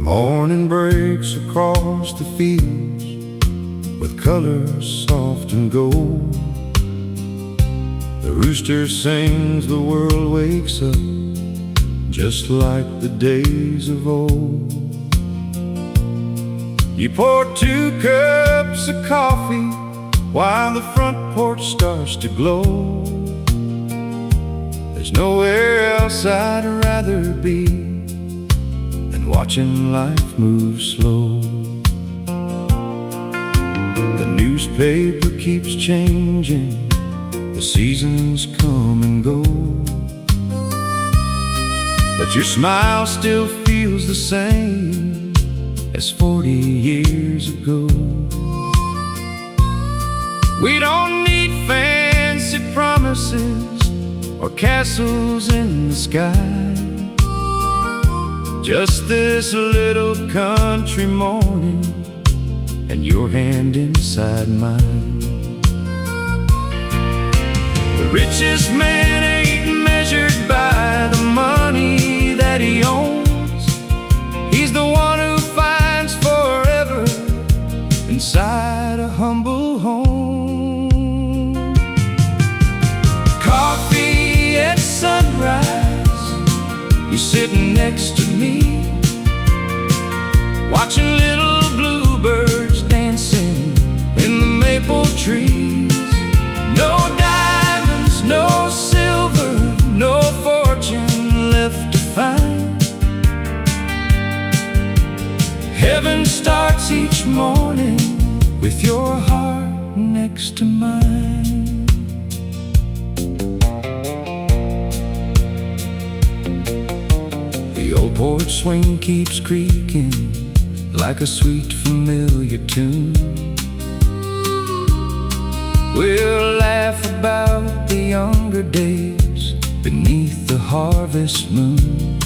morning breaks across the fields with colors soft and gold. The rooster sings, the world wakes up just like the days of old. You pour 2 cups of coffee while the front porch starts to glow. There's nowhere else I'd rather be than watching life move slow. The newspaper keeps changing, the seasons come and go, but your smile still feels the same as 40 years ago. We don't need fancy promises or castles in the sky, just this little country morning and your hand inside mine. The richest man ain't measured by the money that he owns. He's the one who finds forever inside a humble home. Coffee at sunrise, you're sitting next to me, watching little bluebirds dancing in the maple trees. No diamonds, no silver, no fortune left to find. Heaven starts each morning with your heart next to mine. The old porch swing keeps creaking like a sweet familiar tune. We'll laugh about the younger days beneath the harvest moon.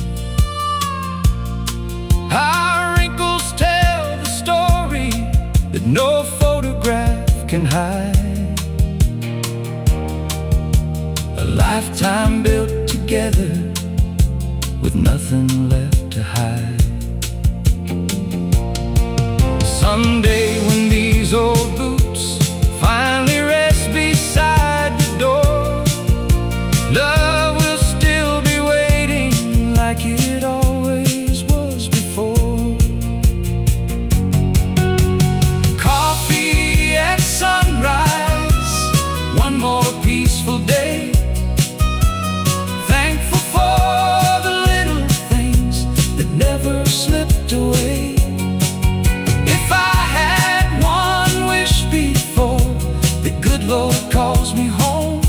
Our wrinkles tell the story that no photograph can hide. A lifetime built together with nothing left to hide. Someday when these old boots finally rest beside the door, love will still be waiting like it always was before. Coffee at sunrise, one more peaceful day. Thankful for the little things that never slipped away. Lord calls me home,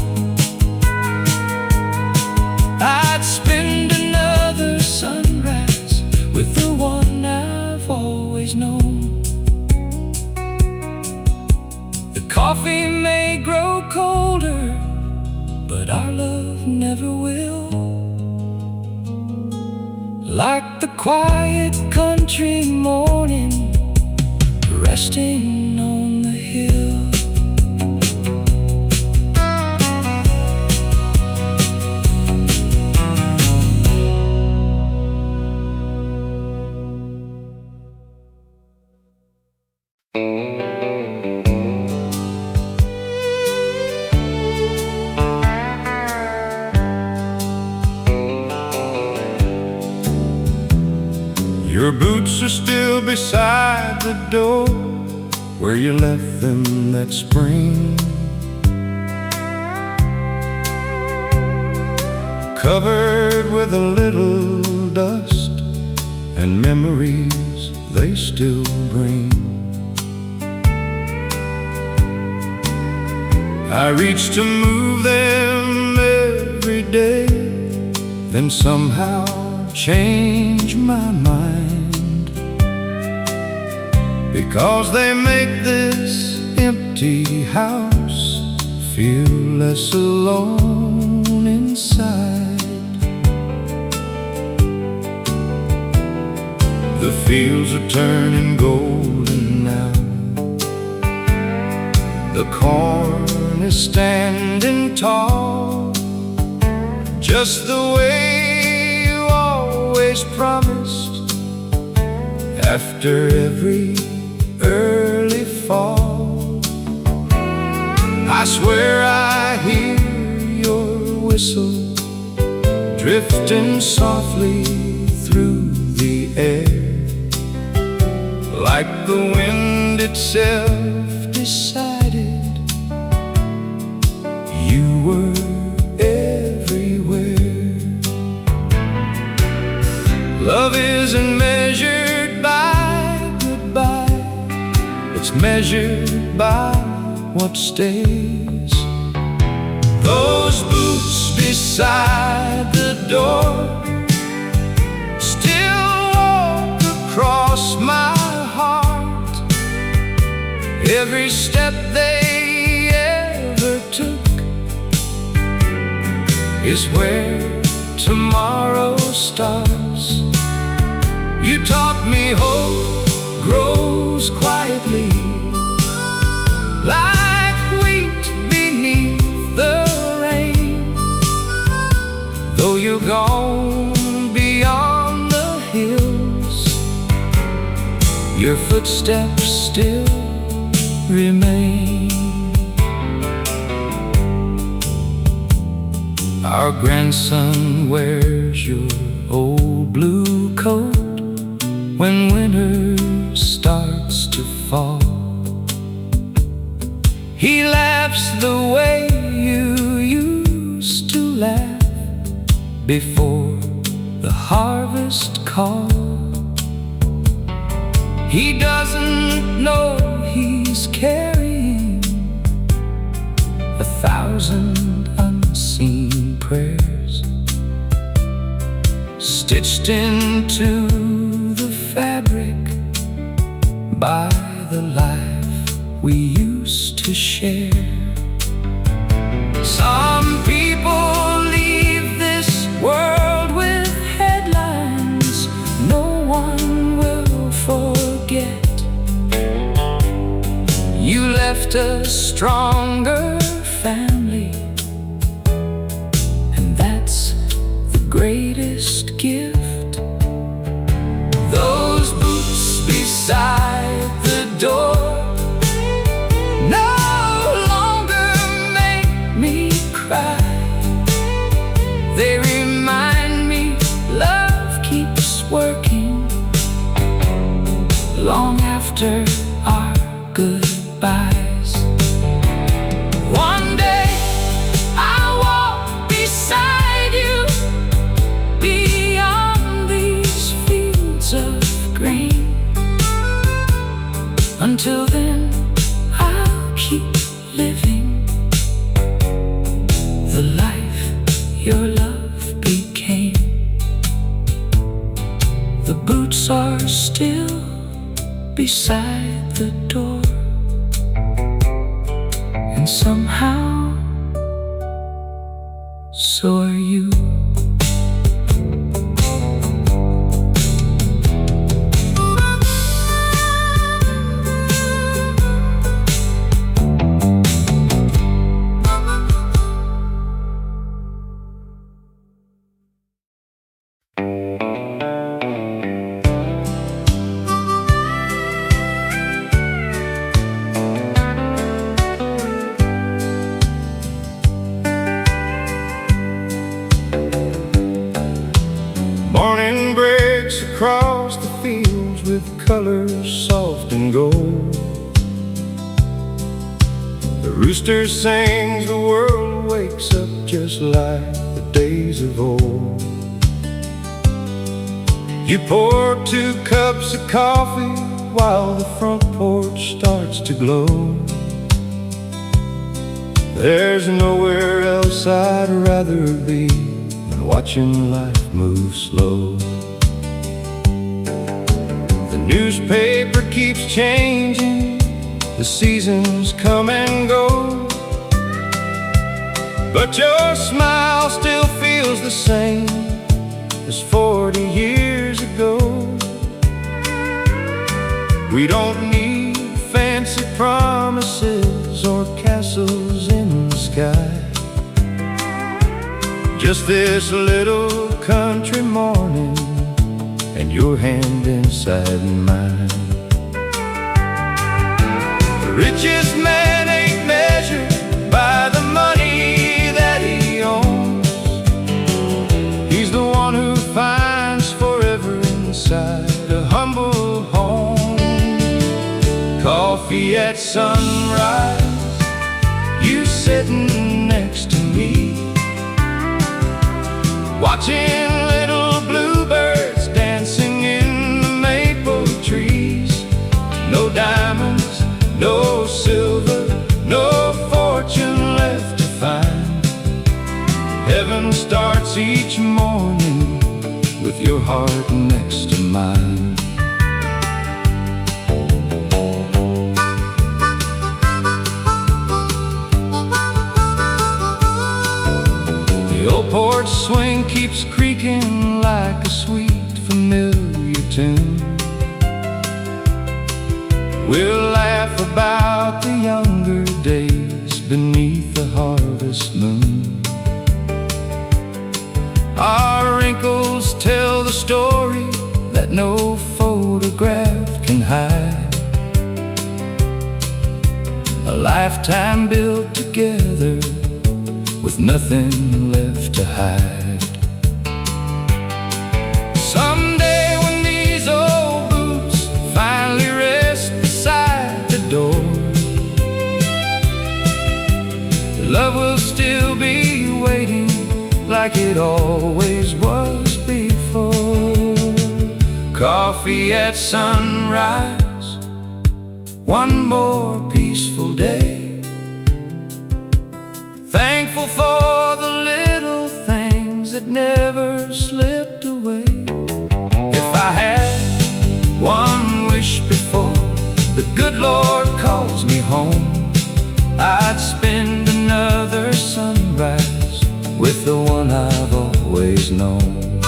I'd spend another sunrise with the one I've always known. The coffee may grow colder, but our love never will. Like the quiet country morning resting on the hill. Your boots are still beside the door where you left them that spring, covered with a little dust and memories they still bring. I reach to move them every day, then somehow change my mind, because they make this empty house feel less alone inside. The fields are turning golden now, the corn is standing tall, just the way you always promised after every early fall. I swear I hear your whistle drifting softly through the air, like the wind itself decided you were everywhere. Love isn't measured by goodbye, it's measured by what stays. Those boots beside the door still walk across my heart. Every step they ever took is where tomorrow starts. You taught me hope grows quietly, like wheat beneath the rain. Though you're gone beyond the hills, your footsteps still remain. Our grandson wears your old blue coat when winter starts to fall. He laughs the way you used to laugh before the harvest call. He doesn't know he's carrying 1,000 unseen prayers, stitched into the fabric by the life we used to share. Some people leave this world with headlines no one will forget. You left a stronger family, and that's the greatest gift. Those boots beside the door no longer make me cry. They remind me love keeps working long after our goodbyes. One day I'll walk beside you beyond these fields of grain. Until then, I'll keep living the life your love became. The boots are still beside the door, and somehow so are you. Morning breaks across the fields with colors soft and gold. The rooster sings, the world wakes up just like the days of old. You pour 2 cups of coffee while the front porch starts to glow. There's nowhere else I'd rather be than watching life move slow. The newspaper keeps changing, the seasons come and go, but your smile still feels the same as 40 years ago. We don't need fancy promises or castles in the sky, just this little country morning and your hand inside mine. The richest man ain't measured by the money that he owns. He's the one who finds forever inside a humble home. Coffee at sunrise, you sitting next to me, watching little bluebirds dancing in the maple trees. No diamonds, no silver, no fortune left to find. Heaven starts each morning with your heart next to mine. The old porch swing keeps creaking like a sweet familiar tune. We'll laugh about the younger days beneath the harvest moon. Our wrinkles tell the story that no photograph can hide. A lifetime built together with nothing left to hide. Someday when these old boots finally rest beside the door, love will still be waiting like it always was before. Coffee at sunrise, one more peaceful day. Thankful for the little things that never slipped away. If I had one wish before the good Lord calls me home, I'd spend another sunrise with the one I've always known.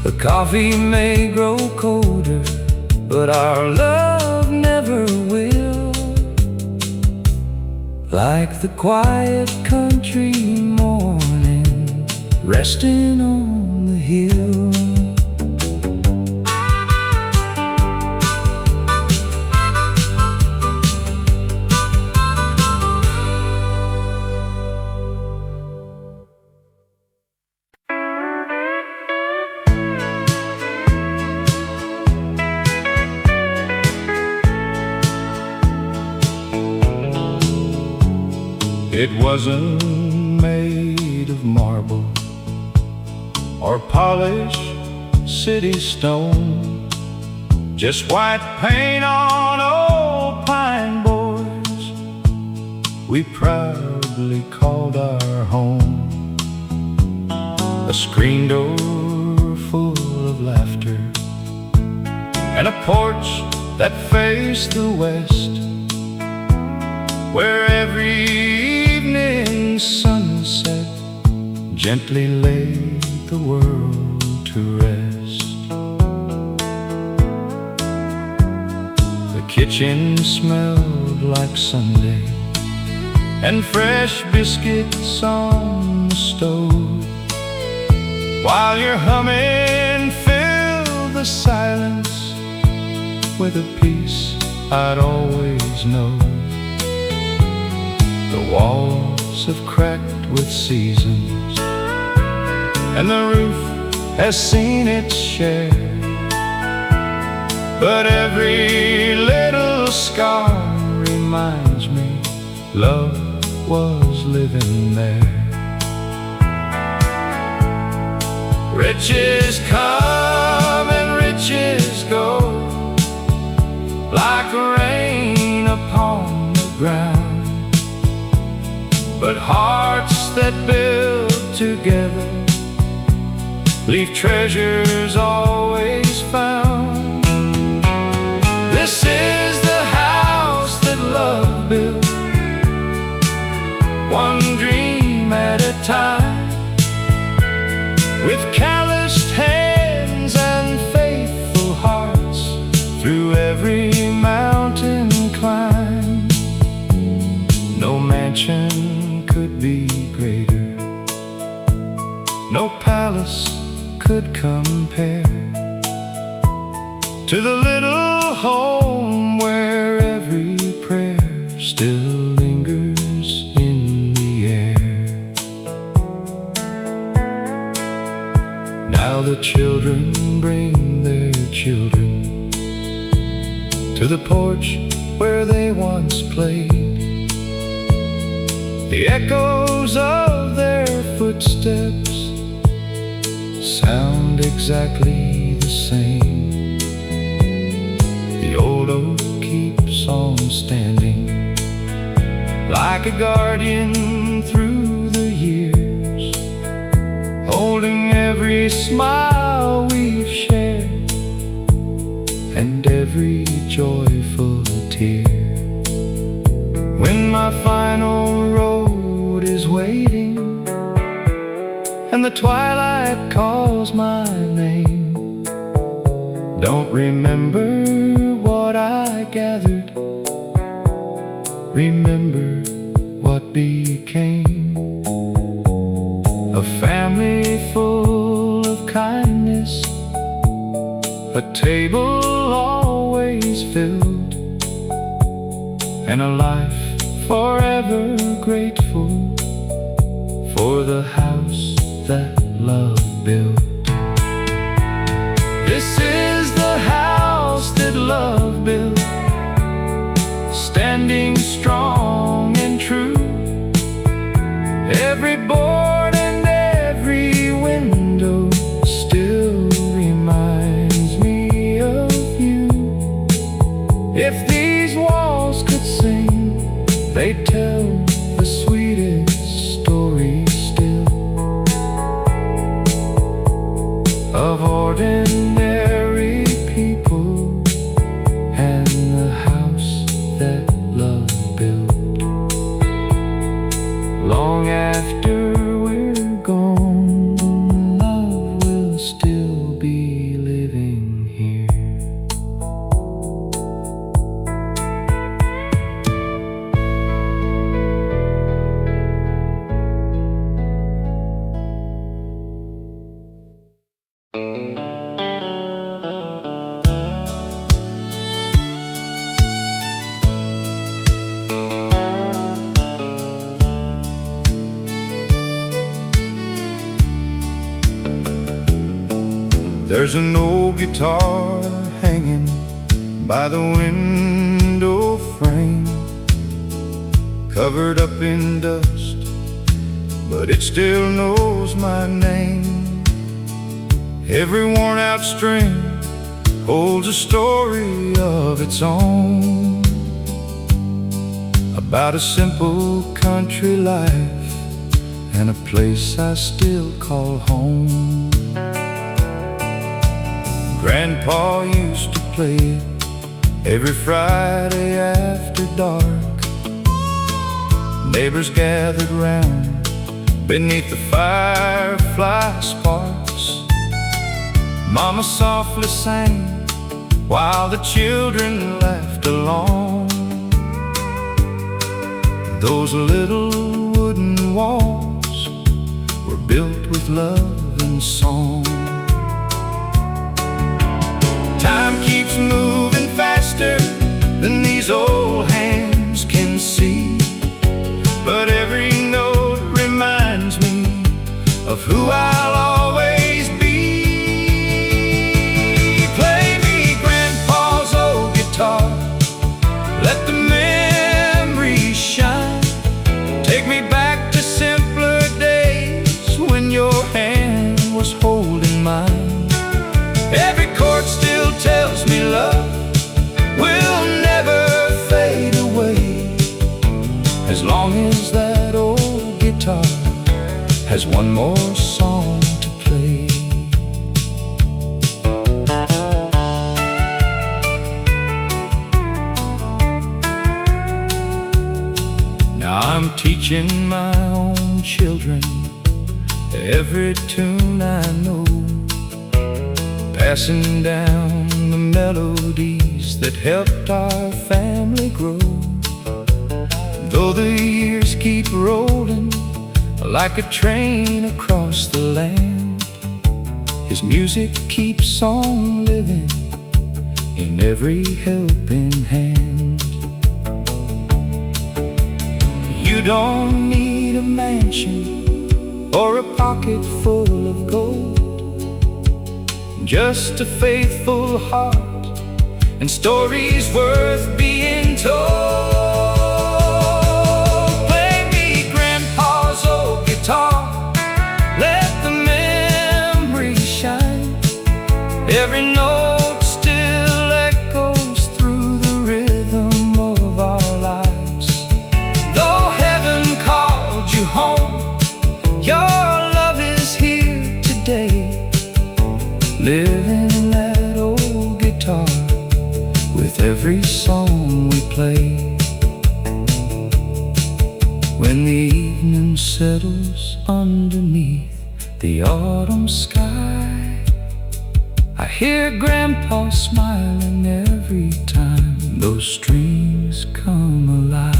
The coffee may grow colder, but our love never will. Like the quiet country morning resting on the hill. It wasn't made of marble or polished city stone, just white paint on old pine boards we proudly called our home. A screen door full of laughter and a porch that faced the west, where every evening sunset gently laid the world to rest. The kitchen smelled like Sunday and fresh biscuits on the stove, while your humming filled the silence with a peace I'd always know. The walls have cracked with seasons, and the roof has seen its share, but every little scar reminds me love was living there. Riches come and riches go, like rain upon the ground. But hearts that build together leave treasures always found. This is the house that love built, one dream at a time, with calloused hands and faithful hearts through every mountain climb. No mansion could be greater, no palace could compare to the little home where every prayer still lingers in the air. Now the children bring their children to the porch where they once played. The echoes of their footsteps sound exactly the same. The old oak keeps on standing like a guardian through the years, holding every smile we've shared and every joyful tear. When my final road is waiting and the twilight calls my name, don't remember what I gathered, remember what became. A family full of kindness, a table always filled, and a life forever grateful for the house that love built. This is the house that love built, standing strong and true. Every board and every window still reminds me of you. If these walls could sing, they'd tell the sweetest story still of ordinary people and the house that love built. Long after we're gone, love will still be living here. There's an old guitar hanging by the window frame, covered up in dust, but it still knows my name. Every worn out string holds a story of its own, about a simple country life and a place I still call home. Grandpa used to play it every Friday after dark. Neighbors gathered round beneath the firefly sparks. Mama softly sang while the children laughed along. Those little wooden walls were built with love and song. Time keeps moving faster than these old hands can see, but every note reminds me of who I'll always be. Play me Grandpa's old guitar, let the memories shine. Take me back to simpler days when your hand was holding mine. Every chord still tells me love will never fade away, as long as that old guitar has one more song to play. Now I'm teaching my own children every tune I know, passing down the melodies that helped our family grow. Though the years keep rolling like a train across the land, His music keeps on living in every helping hand. You don't need a mansion or a pocket full of gold, just a faithful heart and stories worth being told. Play me Grandpa's old guitar, let the memory shine. Every note still echoes through the rhythm of our lives. Though heaven called you home, your love is here today, living in that old guitar with every song we play. When the evening settles underneath the autumn sky, I hear Grandpa smiling every time those strings come alive.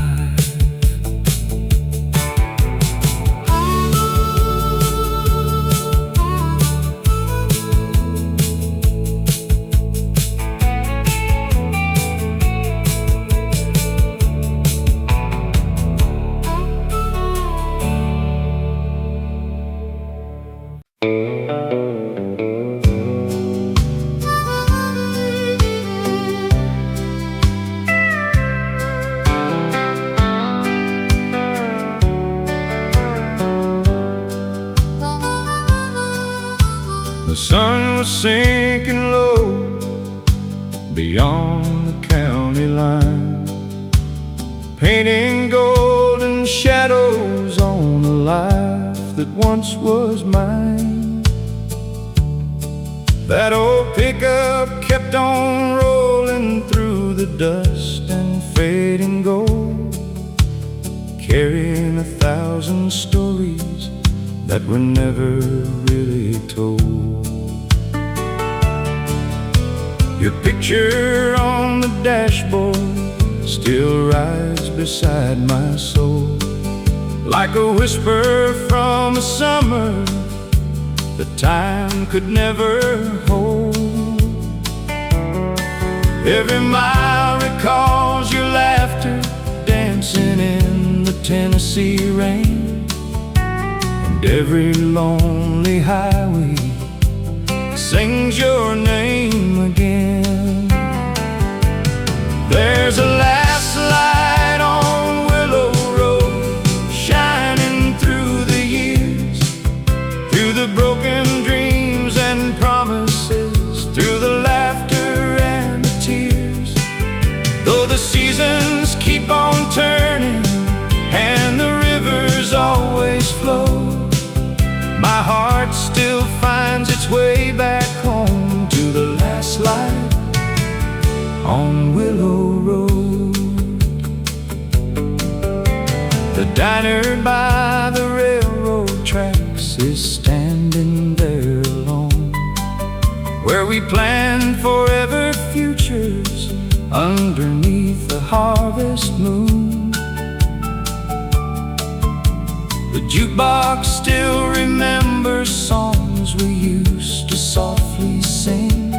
The sun was sinking low beyond the county line, painting golden shadows on a life that once was mine. That old pickup kept on rolling through the dust and fading gold, carrying 1,000 stories that were never really told. Your picture on the dashboard still rides beside my soul, like a whisper from a summer that time could never hold. Every mile recalls your laughter dancing in the Tennessee rain, and every lonely highway sings your name again. There's a last light on Willow Road, shining through the years, through the broken dreams and promises, through the laughter and the tears. Though the seasons keep on turning and the rivers always flow, my heart still finds its way back home to the last light on Willow Road. The diner by the railroad tracks is standing there alone, where we planned forever futures underneath the harvest moon. The jukebox still remembers songs we used to softly sing,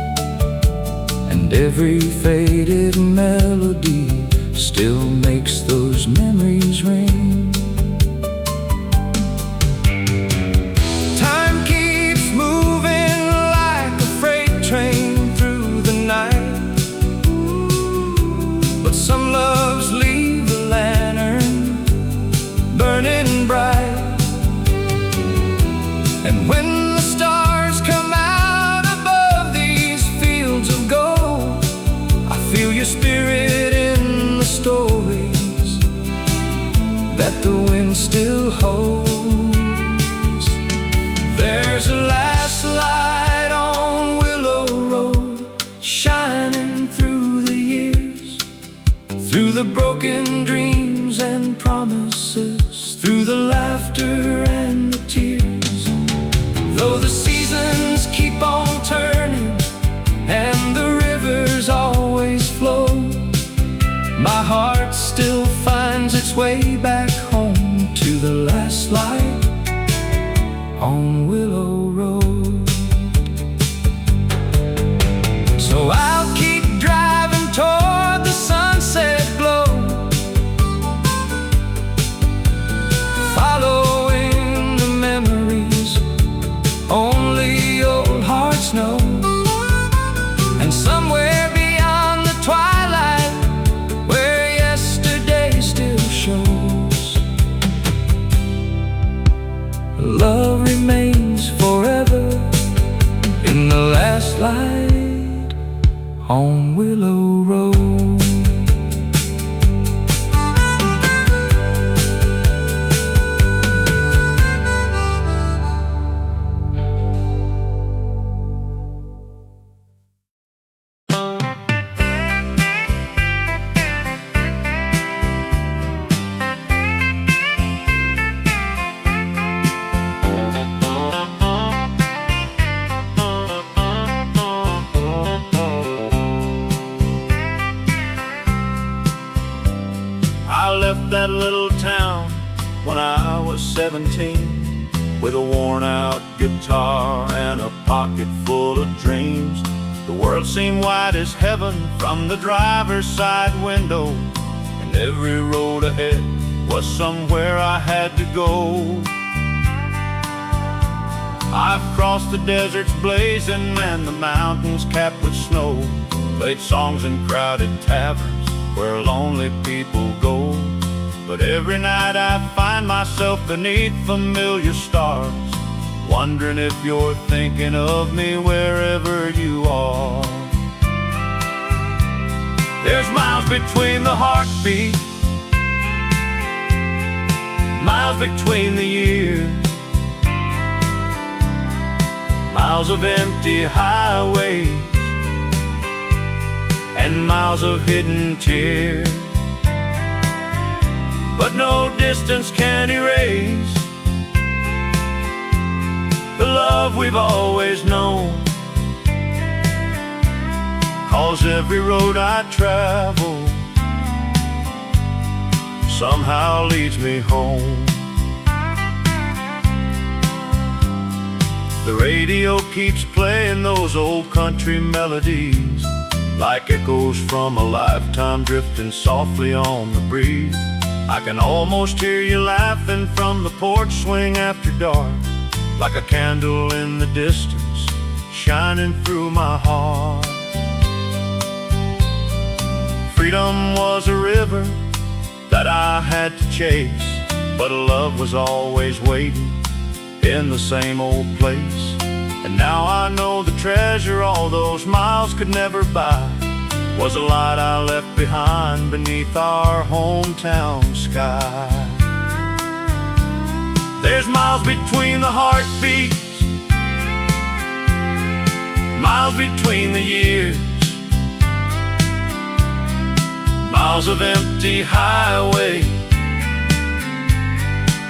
and every faded melody still makes those memories ring. Time keeps moving like a freight train through the night, but some loves leave the lantern burning bright. And when the stars come out above these fields of gold, I feel your spirit in the stories that the wind still holds. There's a last light on Willow Road, shining through the years, through the broken dreams and promises, through the laughter and the tears. Though the seasons keep on turning and the rivers always flow, my heart still finds its way back home to the last light on Willow Road. on Willow Road. That little town when I was 17, with a worn-out guitar and a pocket full of dreams. The world seemed wide as heaven from the driver's side window, and every road ahead was somewhere I had to go. I've crossed the deserts blazing and the mountains capped with snow, played songs in crowded taverns where lonely people go. But every night I find myself beneath familiar stars, wondering if you're thinking of me wherever you are. There's miles between the heartbeats, miles between the years, miles of empty highways, and miles of hidden tears. But no distance can erase the love we've always known, 'cause every road I travel somehow leads me home. The radio keeps playing those old country melodies, like echoes from a lifetime drifting softly on the breeze. I can almost hear you laughing from the porch swing after dark, like a candle in the distance, shining through my heart. Freedom was a river that I had to chase, but love was always waiting in the same old place. And now I know the treasure all those miles could never buy was a light I left behind beneath our hometown sky. There's miles between the heartbeats, miles between the years, miles of empty highway,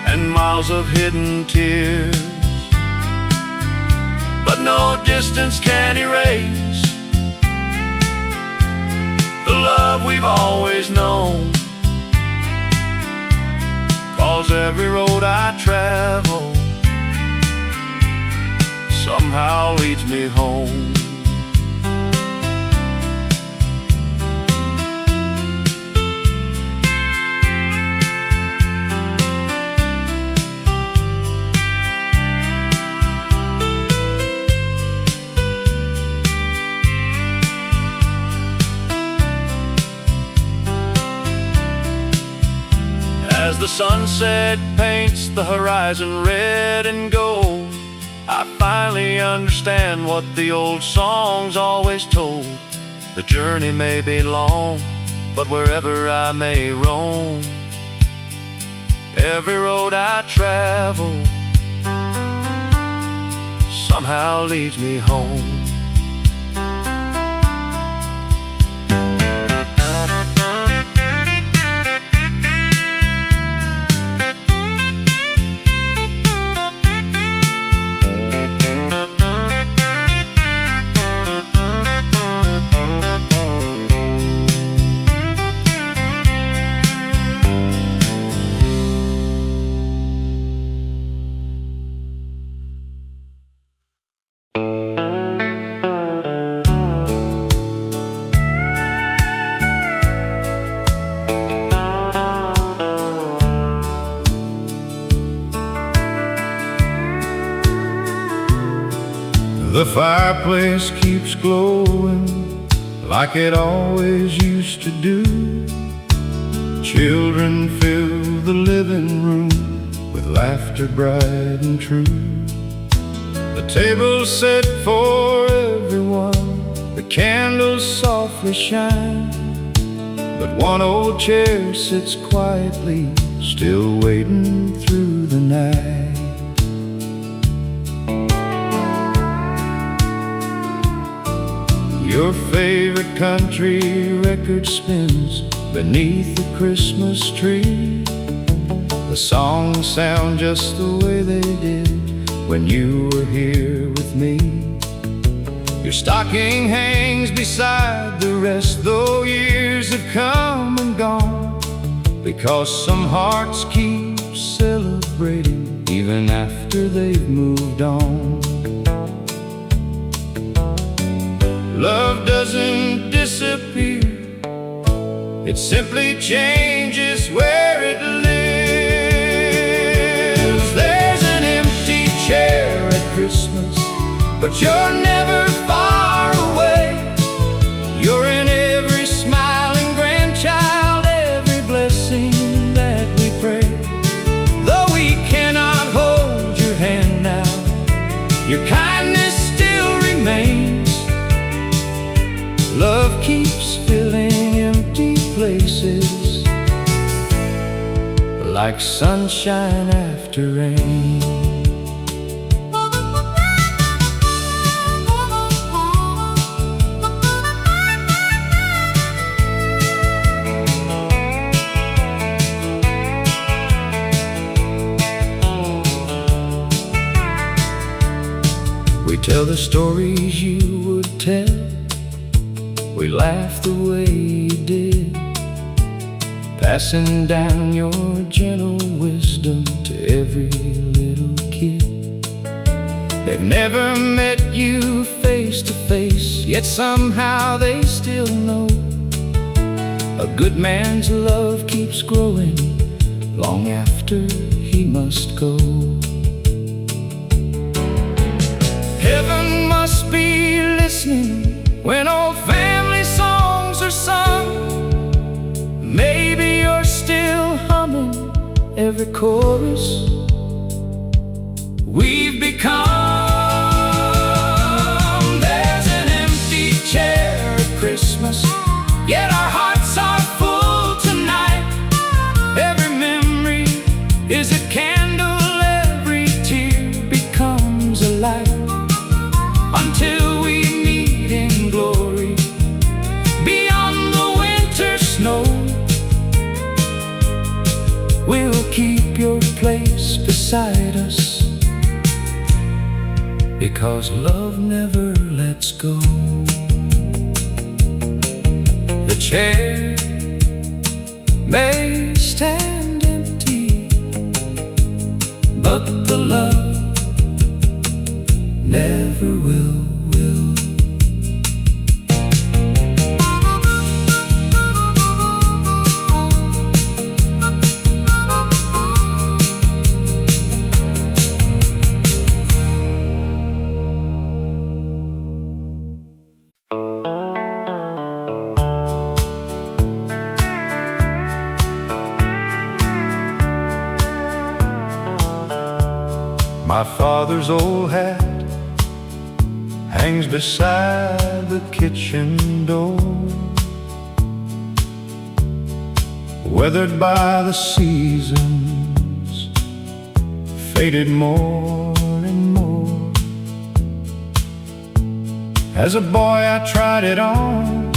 and miles of hidden tears. But no distance can erase the love we've always known, 'cause every road I travel somehow leads me home. As the sunset paints the horizon red and gold, I finally understand what the old songs always told. The journey may be long, but wherever I may roam, every road I travel somehow leads me home. The fireplace keeps glowing like it always used to do. Children fill the living room with laughter bright and true. The table's set for everyone, the candles candles softly shine, but one old chair sits quietly, still waiting through the night. Your favorite country record spins beneath the Christmas tree. The songs sound just the way they did when you were here with me. Your stocking hangs beside the rest, though years have come and gone, because some hearts keep celebrating even after they've moved on. Love doesn't disappear, it simply changes where it lives. There's an empty chair at Christmas, but you're never far away. You're in every smiling grandchild, every blessing that we pray. Though we cannot hold your hand now, your kindness still remains. Love keeps filling empty places, like sunshine after rain. We tell the stories you would tell, we laugh the way you did, passing down your gentle wisdom to every little kid. They've never met you face to face, yet somehow they still know a good man's love keeps growing long after he must go. Heaven must be listening when old family songs are sung. Maybe you're still humming every chorus we've become. There's an empty chair at Christmas, yet our hearts are full tonight. Every memory is a candle, every tear becomes a light, until we meet in glory beyond the winter snow. We'll keep your place beside us, because love never lets go. The chair may stand empty, but the love never will. My father's old hat hangs beside the kitchen door, weathered by the seasons, faded more and more. As a boy I tried it on,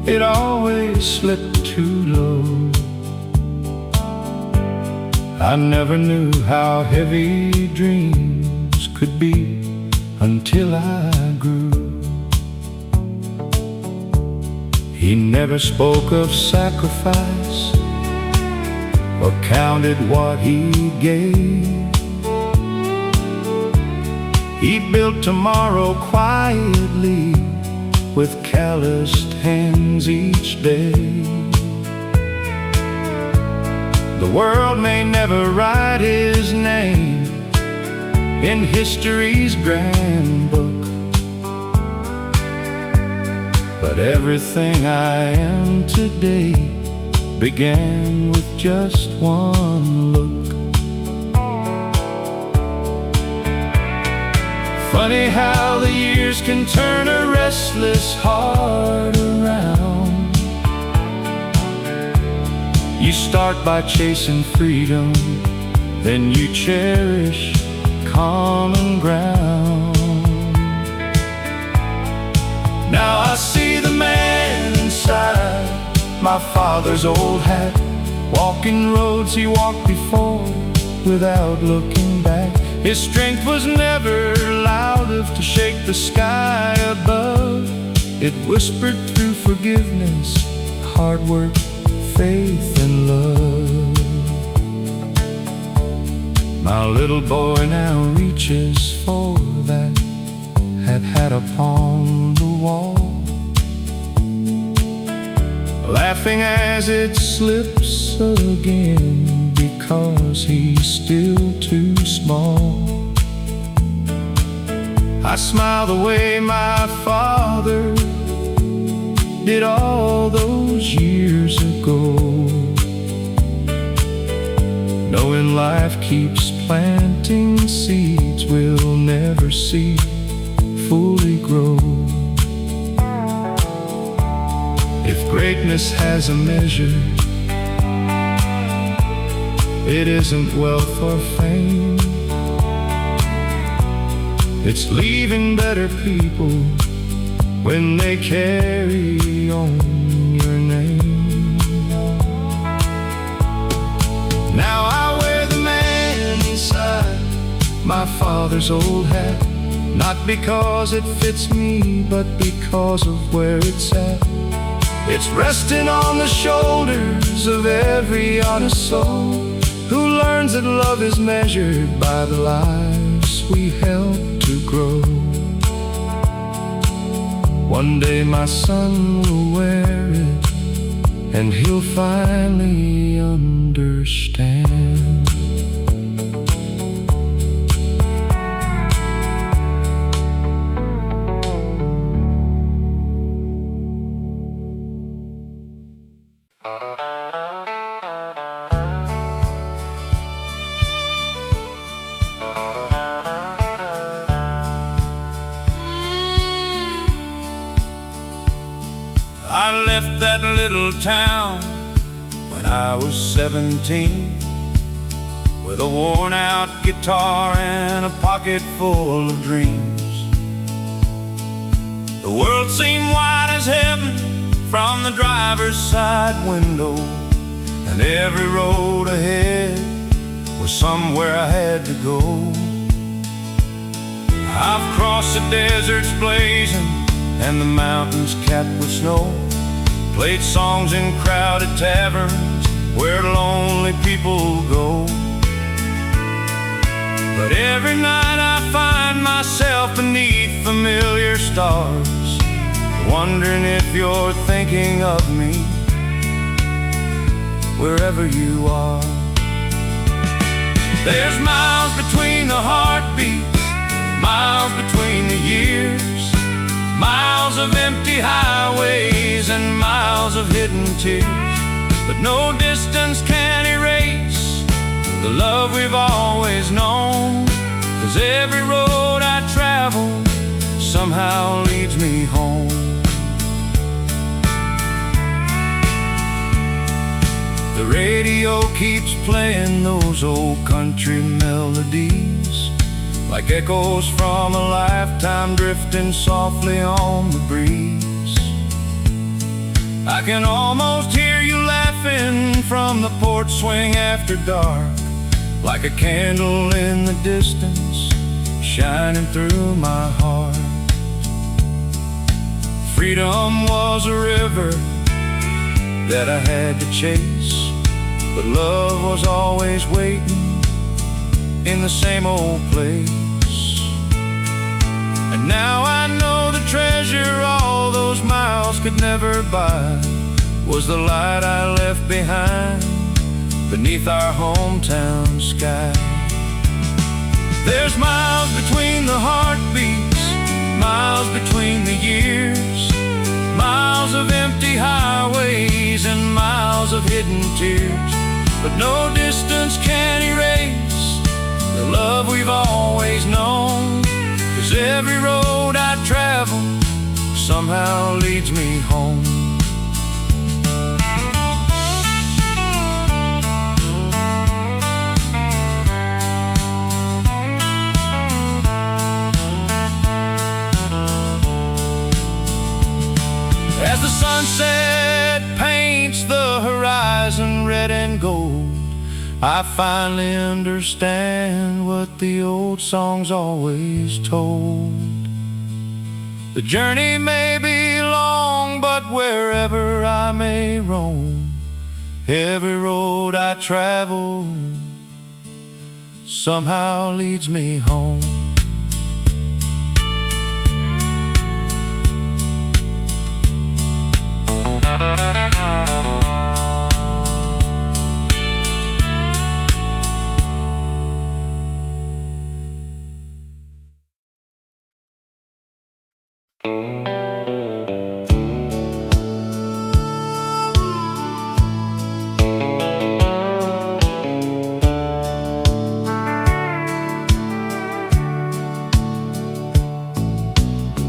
it always slipped too low. I never knew how heavy dreams could be until I grew. He never spoke of sacrifice or counted what he gave. He built tomorrow quietly with calloused hands each day. The world may never write his name in history's grand book, but everything I am today began with just one look. Funny how the years can turn a restless heart around. You start by chasing freedom, then you cherish common ground. Now I see the man inside my father's old hat, walking roads he walked before without looking back. His strength was never loud enough to shake the sky above. It whispered through forgiveness, hard work, faith and love. My little boy now reaches for that hat upon the wall, laughing as it slips again, because he's still too small. I smile the way my father did all those years ago, knowing life keeps planting seeds we'll never see fully grow. If greatness has a measure, it isn't wealth or fame. It's leaving better people when they carry on your name. Now I wear the man inside my father's old hat, not because it fits me, but because of where it's at. It's resting on the shoulders of every honest soul who learns that love is measured by the lives we help to grow. One day my son will wear it, and he'll finally understand. I left that little town when I was 17, with a worn-out guitar and a pocket full of dreams. The world seemed wide as heaven from the driver's side window, and every road ahead was somewhere I had to go. I've crossed the deserts blazing and the mountains capped with snow, played songs in crowded taverns where lonely people go. But every night I find myself beneath familiar stars, wondering if you're thinking of me wherever you are. There's miles between the heartbeats, miles between the years, miles of empty highways and miles of hidden tears. But no distance can erase the love we've always known, 'cause every road I travel somehow leads me home. The radio keeps playing those old country melodies, like echoes from a lifetime drifting softly on the breeze. I can almost hear you laughing from the porch swing after dark, like a candle in the distance shining through my heart. Freedom was a river that I had to chase, but love was always waiting in the same old place. And now I know the treasure all those miles could never buy was the light I left behind beneath our hometown sky. There's miles between the heartbeats, miles between the years, miles of empty highways and miles of hidden tears. But no distance can erase the love we've always known, 'cause Every road I travel somehow leads me home. As the sunset paints the horizon red and gold, I finally understand what the old songs always told. The journey may be long, but wherever I may roam, every road I travel somehow leads me home.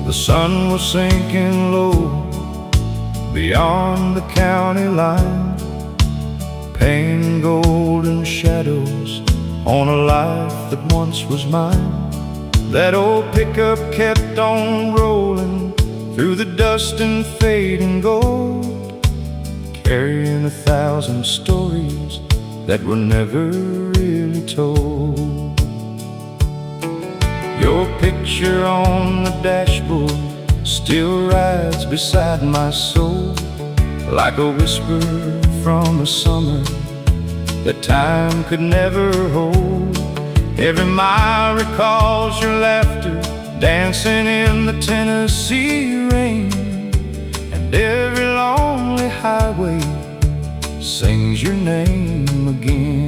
The sun was sinking low beyond the county line, painting golden shadows on a life that once was mine. That old pickup kept on rolling through the dust and fading gold, carrying 1,000 stories that were never really told. Your picture on the dashboard still rides beside my soul, like a whisper from a summer that time could never hold. Every mile recalls your laughter dancing in the Tennessee rain, and every lonely highway sings your name again.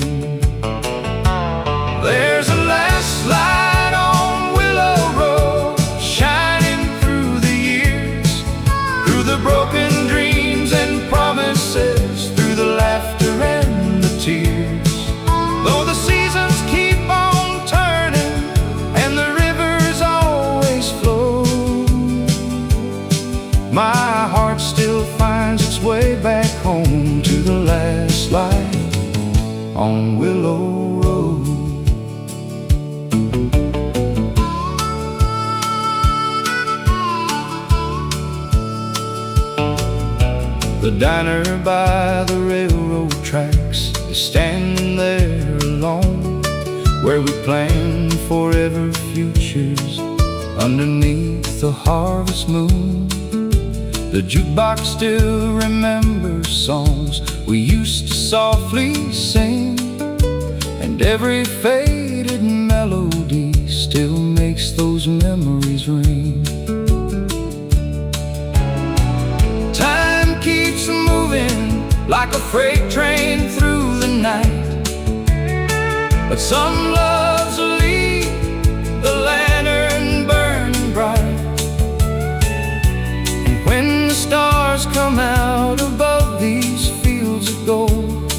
There's a last light on Willow Road, shining through the years, through the broken dreams and promises, through the laughter and the tears. Though the seasons keep on turning and the rivers always flow, my heart still finds its way back home to the last light on Willow Road. The diner by the railroad tracks is standing there alone, where we plan forever futures underneath the harvest moon. The jukebox still remembers songs we used to softly sing, and every faded melody still makes those memories ring. Time keeps moving like a freight train through the night, but some loves leave the lantern burning bright. And when the stars come out above these fields of gold,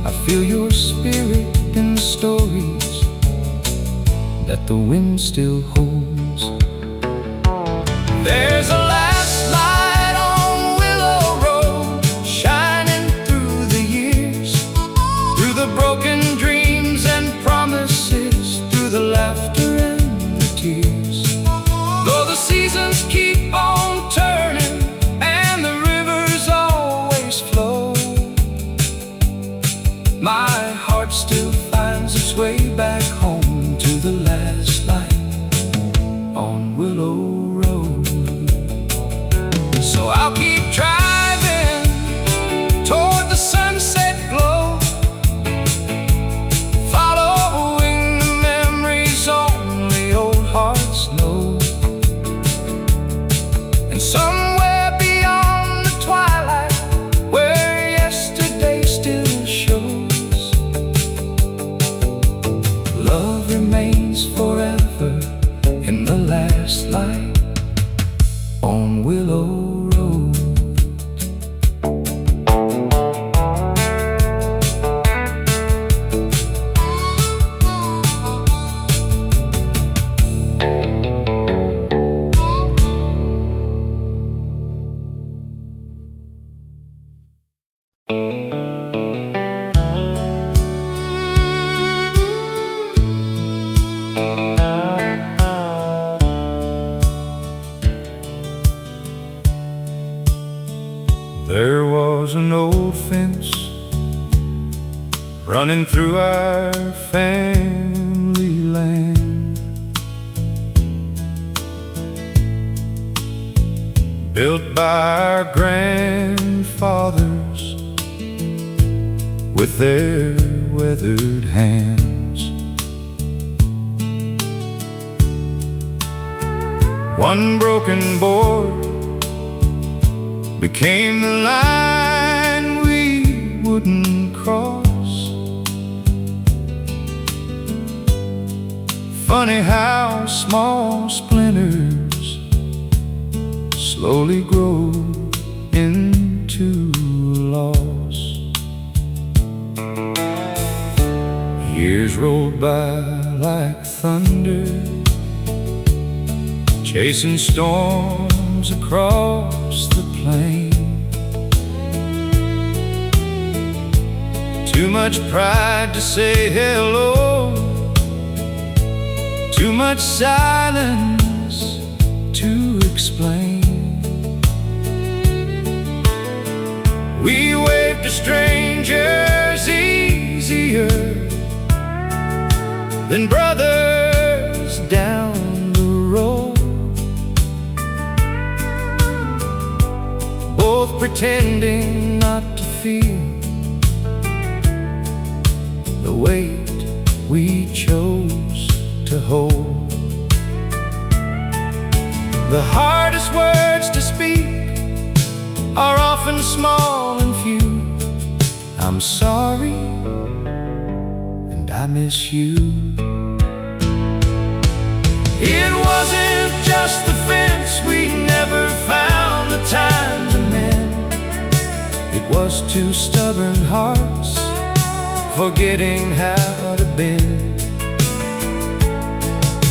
I feel your spirit in the stories that the wind still holds. There's a last light on Willow Road, shining through the years, through the broken dreams and promises, through the laughter and the tears. Though the seasons keep on turning and the rivers always flow, my heart still finds its way back home to the last light on Willow Road. So I'll keep driving toward the sunset glow, following the memories only old hearts know. And somewhere beyond the twilight, where yesterday still shows, love remains forever in the last light on Willow Road. There was an old fence running through our family land, built by our grandfathers with their weathered hands. One broken board became the line we wouldn't cross. Funny how small splinters slowly grow into loss. Years rolled by like thunder, chasing storms across the plain. Too much pride to say hello, too much silence to explain. We waved to strangers easier than brothers down the road, both pretending not to feel the weight we chose to hold. The hardest words to speak are often small and few. I'm sorry, and I miss you. It wasn't just the fence, we never found the time to mend. It was two stubborn hearts forgetting how to bend.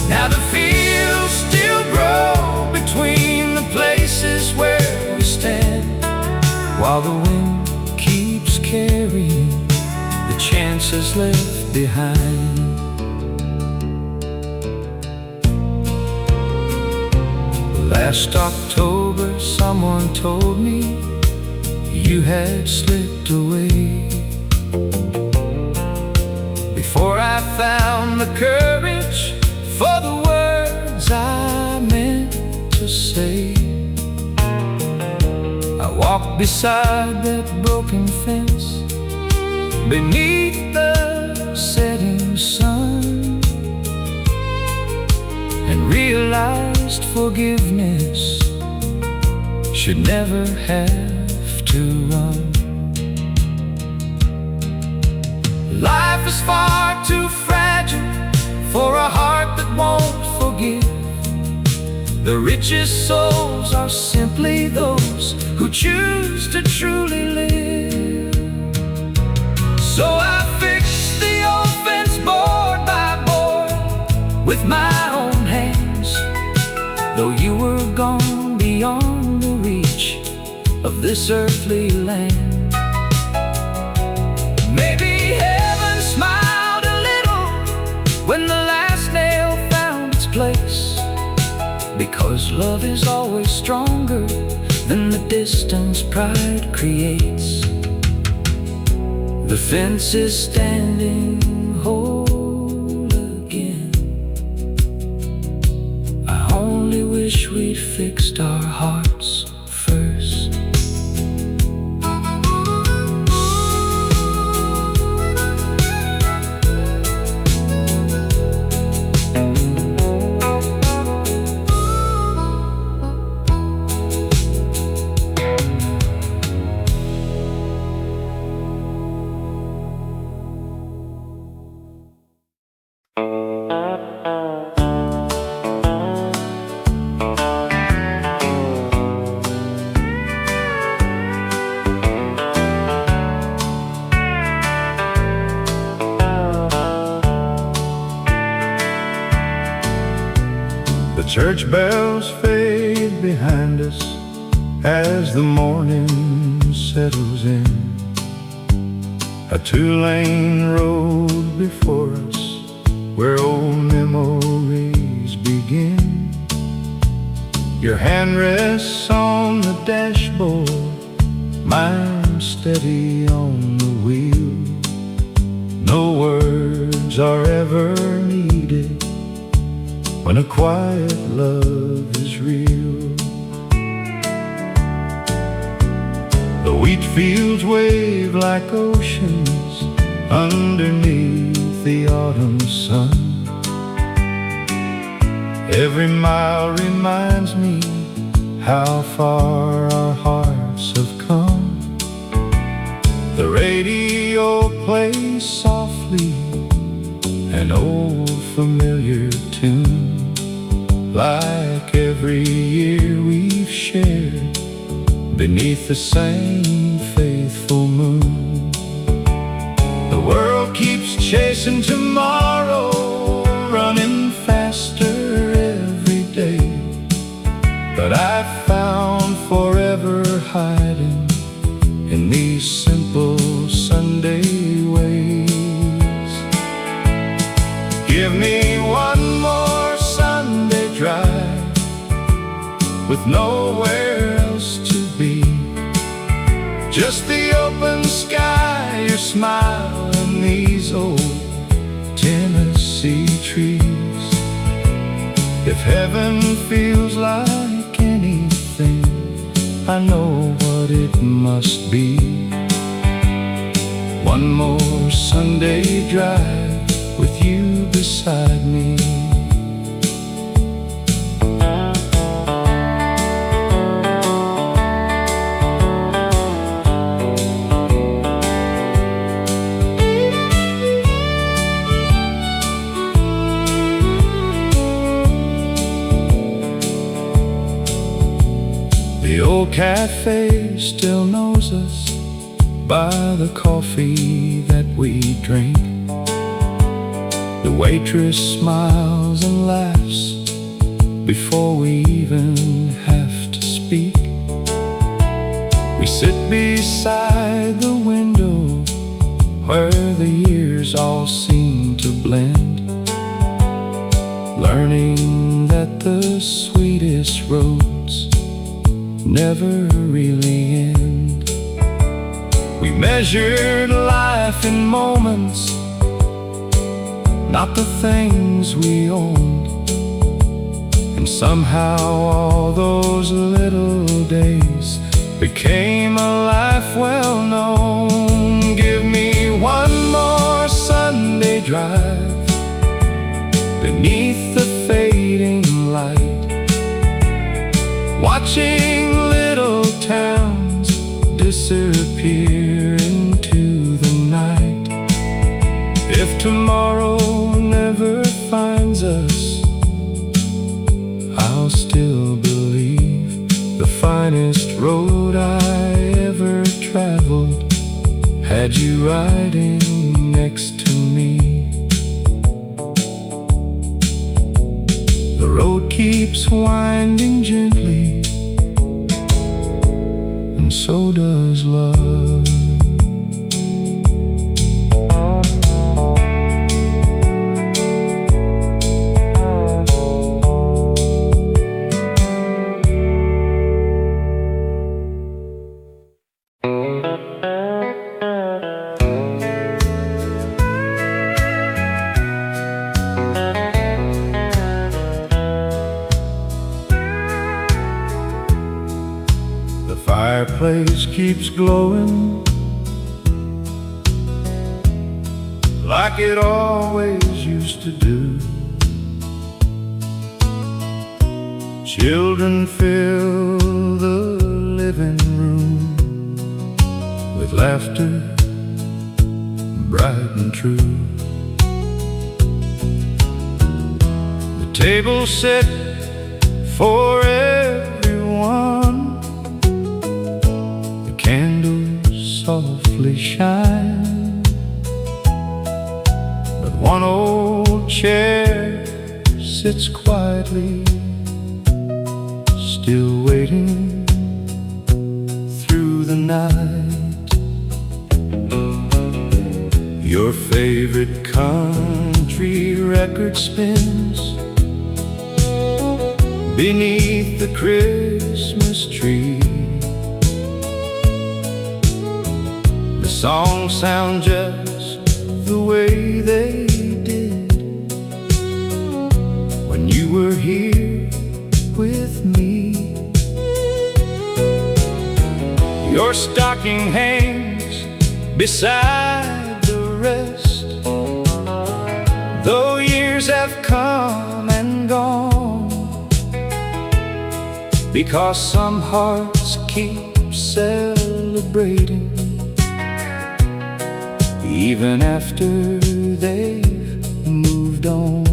Now the fields still grow between the places where we stand, while the wind keeps carrying the chances left behind. Last October someone told me you had slipped away, before I found the courage for the words I meant to say. I walked beside that broken fence beneath the setting sun, and realized forgiveness should never have to run. Life is far too fragile for a heart that won't forgive. The richest souls are simply those who choose to truly live. So I fixed the old fence board by board with my own hands, though you were gone beyond the reach of this earthly land. Maybe heaven smiled a little when the last nail found its place, because love is always stronger than the distance pride creates. The fence is standing whole again. I only wish we'd fixed our hearts first. The church bells fade behind us as the morning settles in. A two-lane road before us where old memories begin. Your hand rests on the dashboard, mind steady on the wheel. No words are ever needed when a quiet love is real. The wheat fields wave like oceans underneath the autumn sun. Every mile reminds me how far our hearts have come. The radio plays softly an old familiar tune, like every year we've shared beneath the same faithful moon. The world keeps chasing tomorrow, running faster every day, but I found forever hiding in these simple Sunday ways. Give me one more Sunday drive with nowhere else to be, just the open sky, your smile, and these old Tennessee trees. If heaven feels like anything, I know what it must be. One more Sunday drive with you beside me. The old cafe still knows us by the coffee that we drink. The waitress smiles and laughs before we even have to speak. We sit beside the window where the years all seem to blend, learning that the sweetest roads never really end. We measured life in moments, not the things we owned, and somehow all those little days became a life well known. Give me one more Sunday drive beneath the fading light, watching little towns disappear into the night. If tomorrow never finds us, I'll still believe the finest road I ever traveled had you riding next to me. The road keeps winding gently, and so does love. The fireplace keeps glowing like it always used to do. Children fill the living room with laughter bright and true. The table set for everyone, the candles softly shine, but one old chair sits quietly, still waiting through the night. Your favorite country record spins beneath the Christmas tree. songs sound just the way they did when you were here with me. Your stocking hangs beside the rest, though years have come and gone, because some hearts keep celebrating even after they've moved on.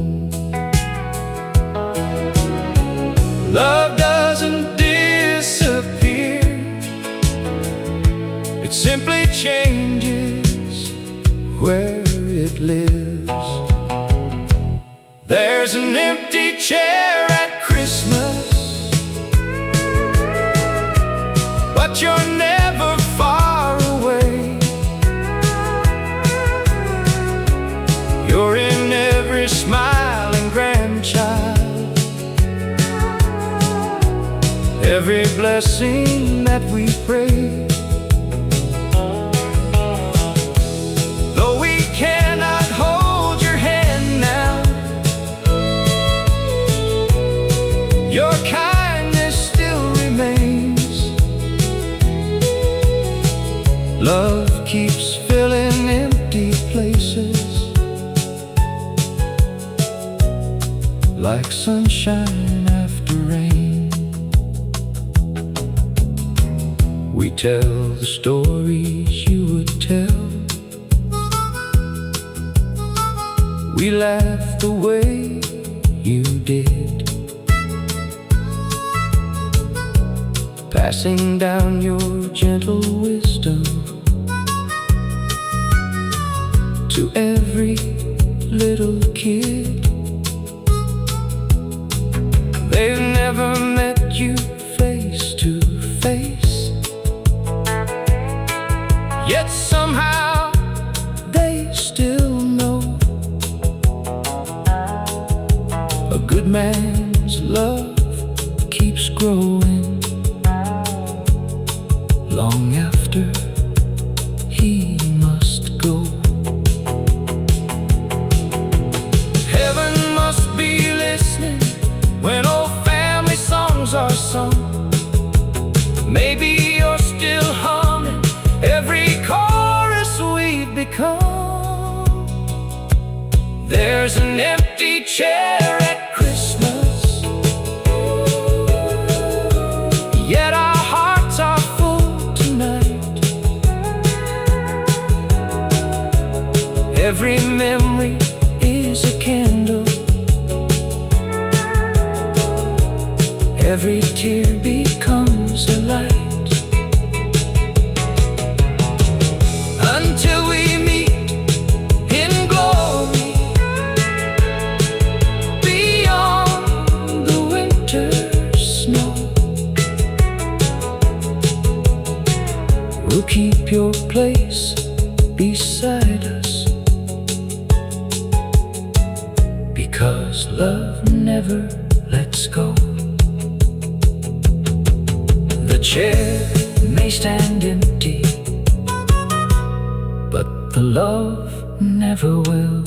Love doesn't disappear, it simply changes where it lives. There's an empty chair at Christmas, but you're never far away. You're in every smiling grandchild, every blessing that we pray. Though we cannot hold your hand now, your kindness still remains. Love keeps filling empty places, like sunshine after rain. We tell the stories you would tell, we laugh the way you did, passing down your gentle wisdom to every little kid. They've never met you face to face, yet somehow they still know a good man's love keeps growing long after he must go. Heaven must be listening when old family songs are sung. Maybe you're still humming every chorus we've become. There's an empty chair at Christmas, yet our hearts are full tonight. Every memory is a candle, every tear becomes a light. Until we meet in glory, beyond the winter snow, we'll keep your place beside us, because love never lets go. The chair may stand empty, but the love never will.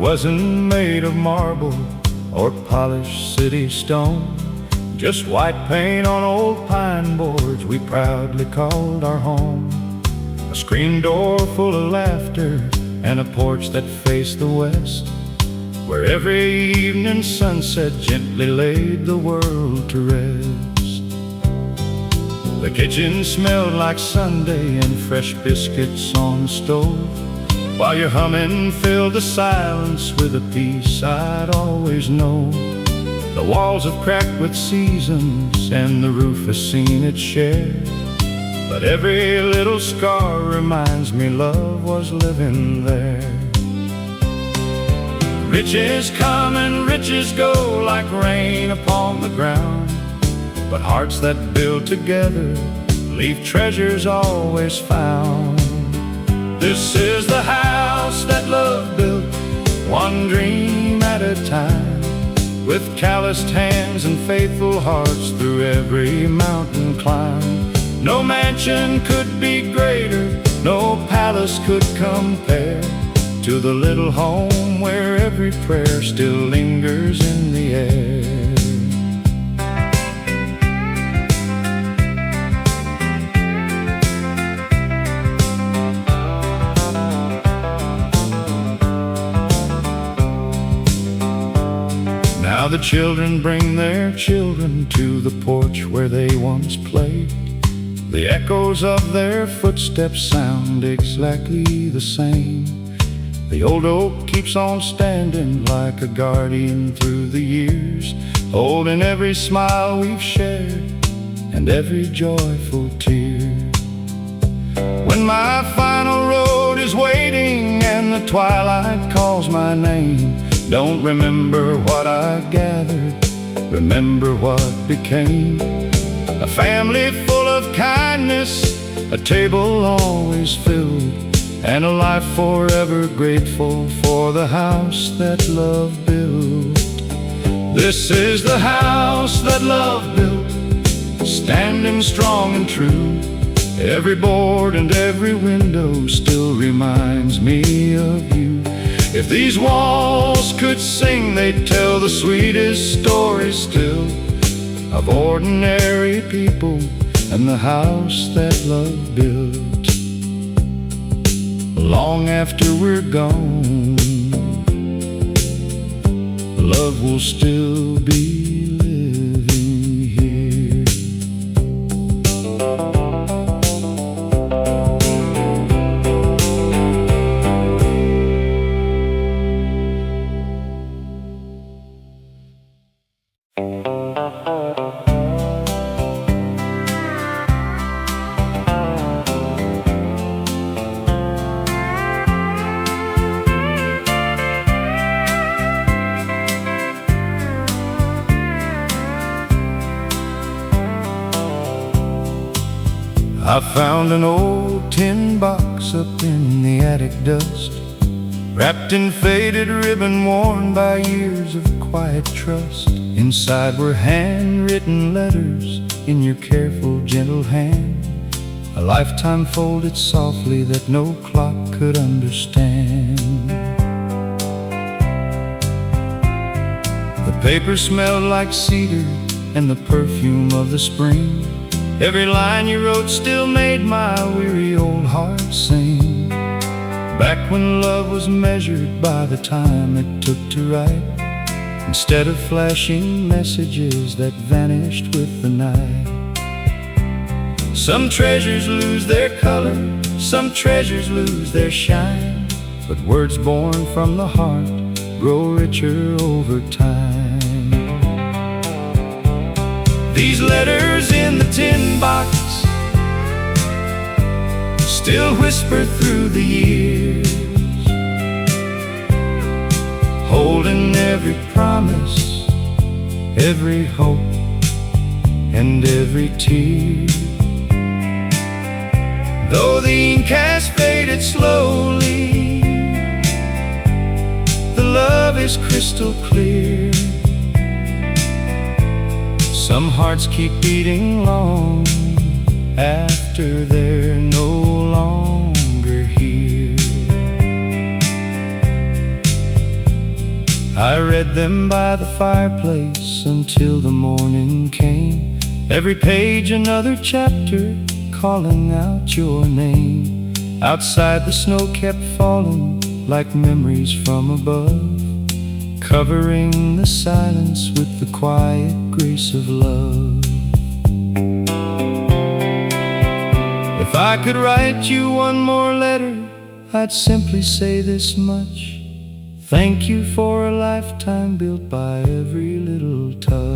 Wasn't made of marble or polished city stone, just white paint on old pine boards we proudly called our home. A screen door full of laughter and a porch that faced the west, where every evening sunset gently laid the world to rest. The kitchen smelled like Sunday and fresh biscuits on the stove, while your humming filled the silence with a peace I'd always know. The walls have cracked with seasons, and the roof has seen its share. But every little scar reminds me love was living there. Riches come and riches go like rain upon the ground, but hearts that build together leave treasures always found. This is the house that love built, one dream at a time, with calloused hands and faithful hearts through every mountain climb. No mansion could be greater, no palace could compare to the little home where every prayer still lingers in the air. Now the children bring their children to the porch where they once played. The echoes of their footsteps sound exactly the same. The old oak keeps on standing like a guardian through the years, holding every smile we've shared and every joyful tear. When my final road is waiting and the twilight calls my name, don't remember what I gathered, remember what became. A family full of kindness, a table always filled, and a life forever grateful for the house that love built. This is the house that love built, standing strong and true. Every board and every window still reminds me of you. If these walls could sing, they'd tell the sweetest story still, of ordinary people and the house that love built. Long after we're gone, love will still be living here. I found an old tin box up in the attic dust, wrapped in faded ribbon worn by years of quiet trust. Inside were handwritten letters in your careful, gentle hand, a lifetime folded softly that no clock could understand. The paper smelled like cedar and the perfume of the spring. Every line you wrote still made my weary old heart sing. Back when love was measured by the time it took to write, instead of flashing messages that vanished with the night. Some treasures lose their color, some treasures lose their shine, but words born from the heart grow richer over time. These letters in the tin box still whisper through the years, holding every promise, every hope, and every tear. Though the ink has faded slowly, the love is crystal clear. Some hearts keep beating long after they're no longer here. I read them by the fireplace until the morning came, every page another chapter calling out your name. Outside the snow kept falling like memories from above, covering the silence with the quiet grace of love. If I could write you one more letter, I'd simply say this much: thank you for a lifetime built by every little touch.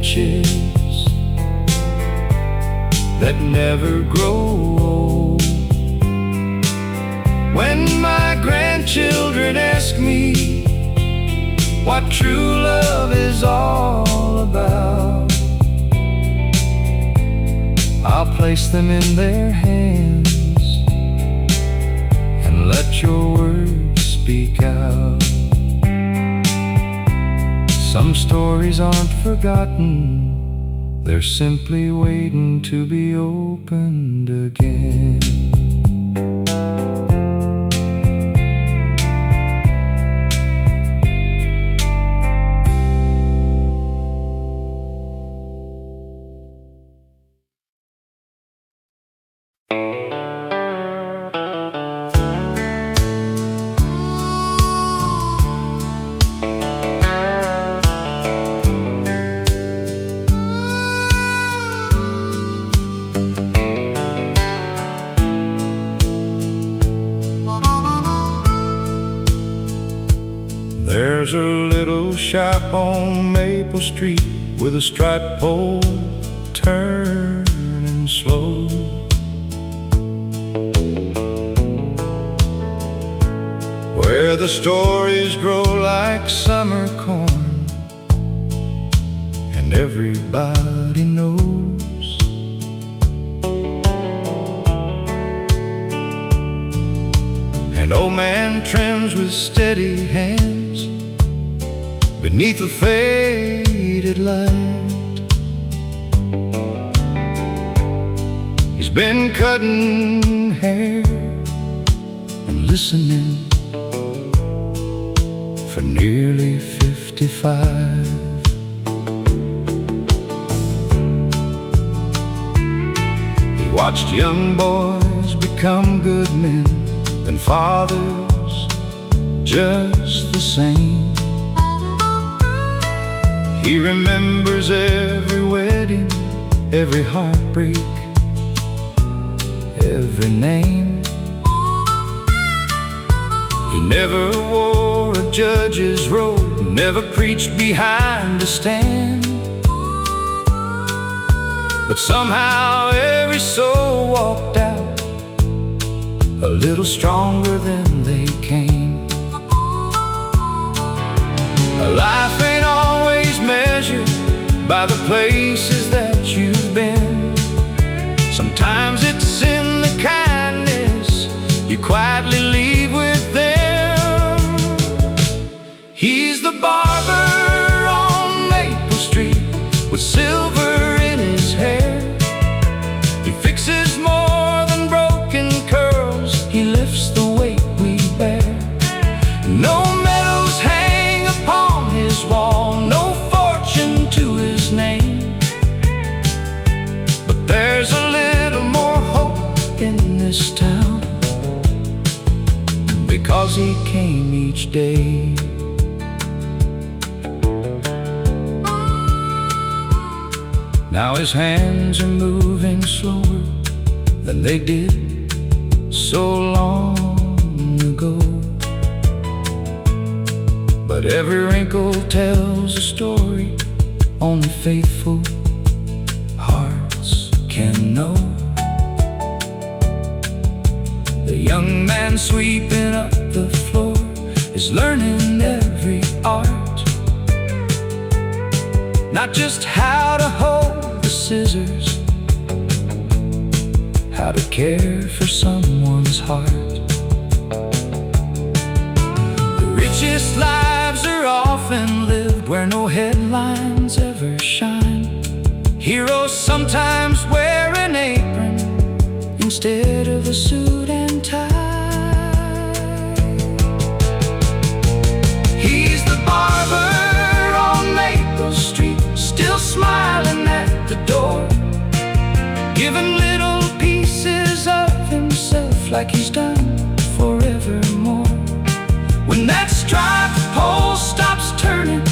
riches that never grow old. When my grandchildren ask me what true love is all about, I'll place them in their hands and let your words speak out. Some stories aren't forgotten, they're simply waiting to be opened again. There's a little shop on Maple Street with a striped pole turning slow. Where the stories grow like summer corn, and everybody knows. An old man trims with steady hands beneath a faded light. He's been cutting hair and listening for nearly 55. He watched young boys become good men, and fathers just the same. He remembers every wedding, every heartbreak, every name. He never wore a judge's robe, never preached behind a stand. But somehow every soul walked out a little stronger than they came. Life ain't always measured by the places that you've been. Sometimes it's in the kindness you quietly leave with them. He's the barber on Maple Street with silver in his hair. He fixes more than broken curls, he lifts the weight we bear. No medals hang upon his wall, no fortune to his name, but there's a little more hope in this town, because he came each day. Now his hands are moving slower than they did so long ago, but every wrinkle tells a story only faithful hearts can know. The young man sweeping up the floor is learning every art, not just how to hold the scissors, how to care for someone's heart. The richest lives are often lived where no headlines ever shine. Heroes sometimes wear an apron instead of a suit and tie. He's the barber on Maple Street, still smiling at the door, giving little pieces of himself like he's done forevermore. When that striped pole stops turning,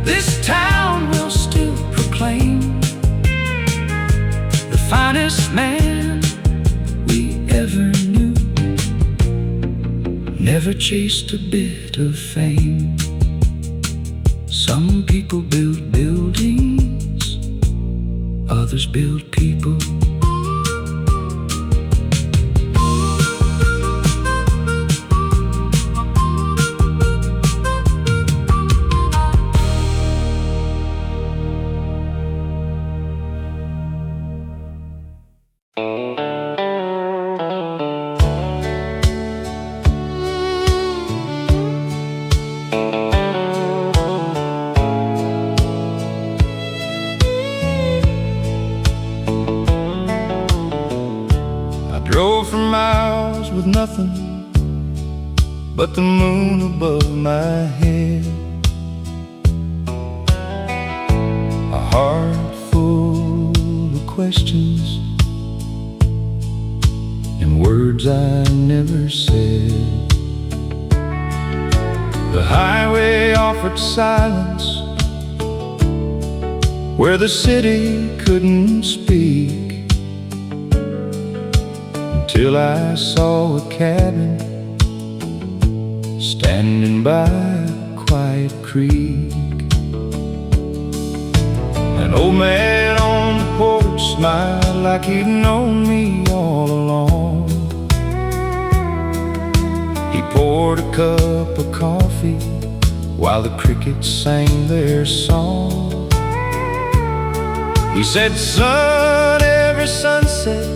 this town will still proclaim the finest man we ever knew never chased a bit of fame. Some people build buildings, others build people. Drove for miles with nothing but the moon above my head. A heart full of questions and words I never said. The highway offered silence where the city couldn't speak, till I saw a cabin standing by a quiet creek. An old man on the porch smiled like he'd known me all along. He poured a cup of coffee while the crickets sang their song. He said, "Son, every sunset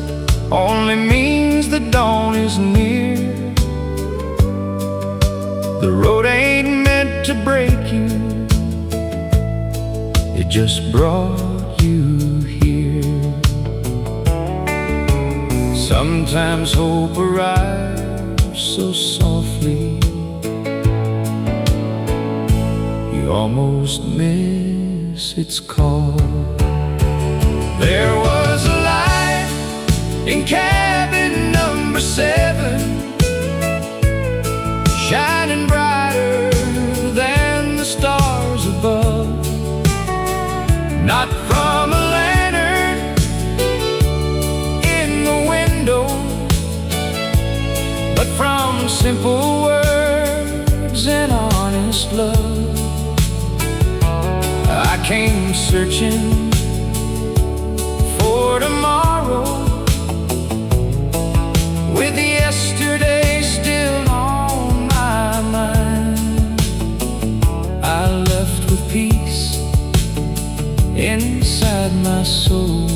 only means the dawn is near. The road ain't meant to break you, it just brought you here." Sometimes hope arrives so softly you almost miss its call. There was a light in cabin number 7, shining brighter than the stars above. Not from a lantern in the window, but from simple words and honest love. I came searching for tomorrow, with yesterday still on my mind. I left with peace inside my soul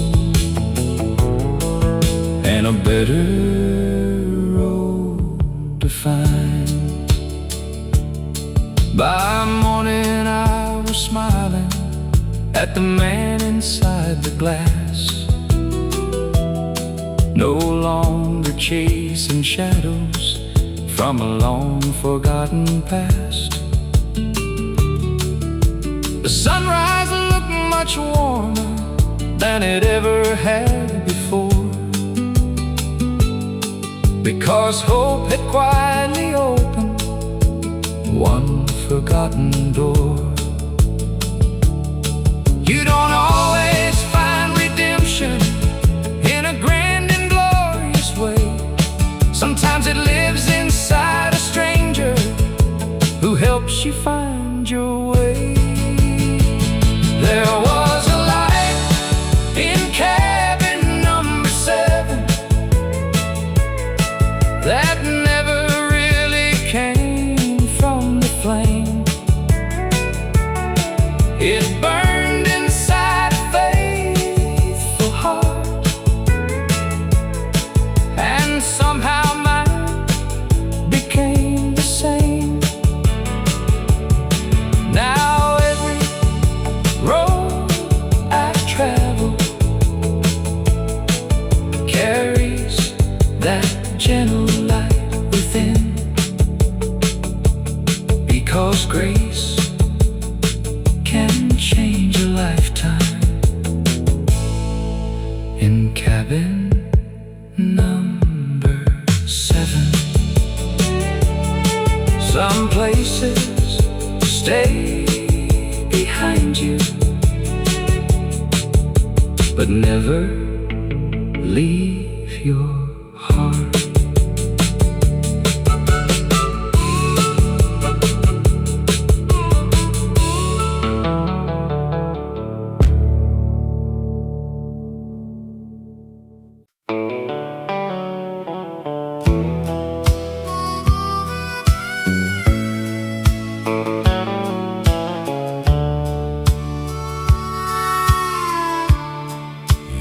and a better road to find. By morning I was smiling at the man inside the glass, no longer chasing shadows from a long-forgotten past. The sunrise looked much warmer than it ever had before, because hope had quietly opened one forgotten door. You don't always find redemption in a grand and glorious way. Sometimes it lives inside a stranger who helps you find your way. There was a light in cabin number 7 that never really came from the flame. It burned inside a faithful heart, and somehow mine became the same. Now every road I travel carries that gentle light within, because grace can change a lifetime. In cabin number 7, some places stay behind you, but never leave your heart.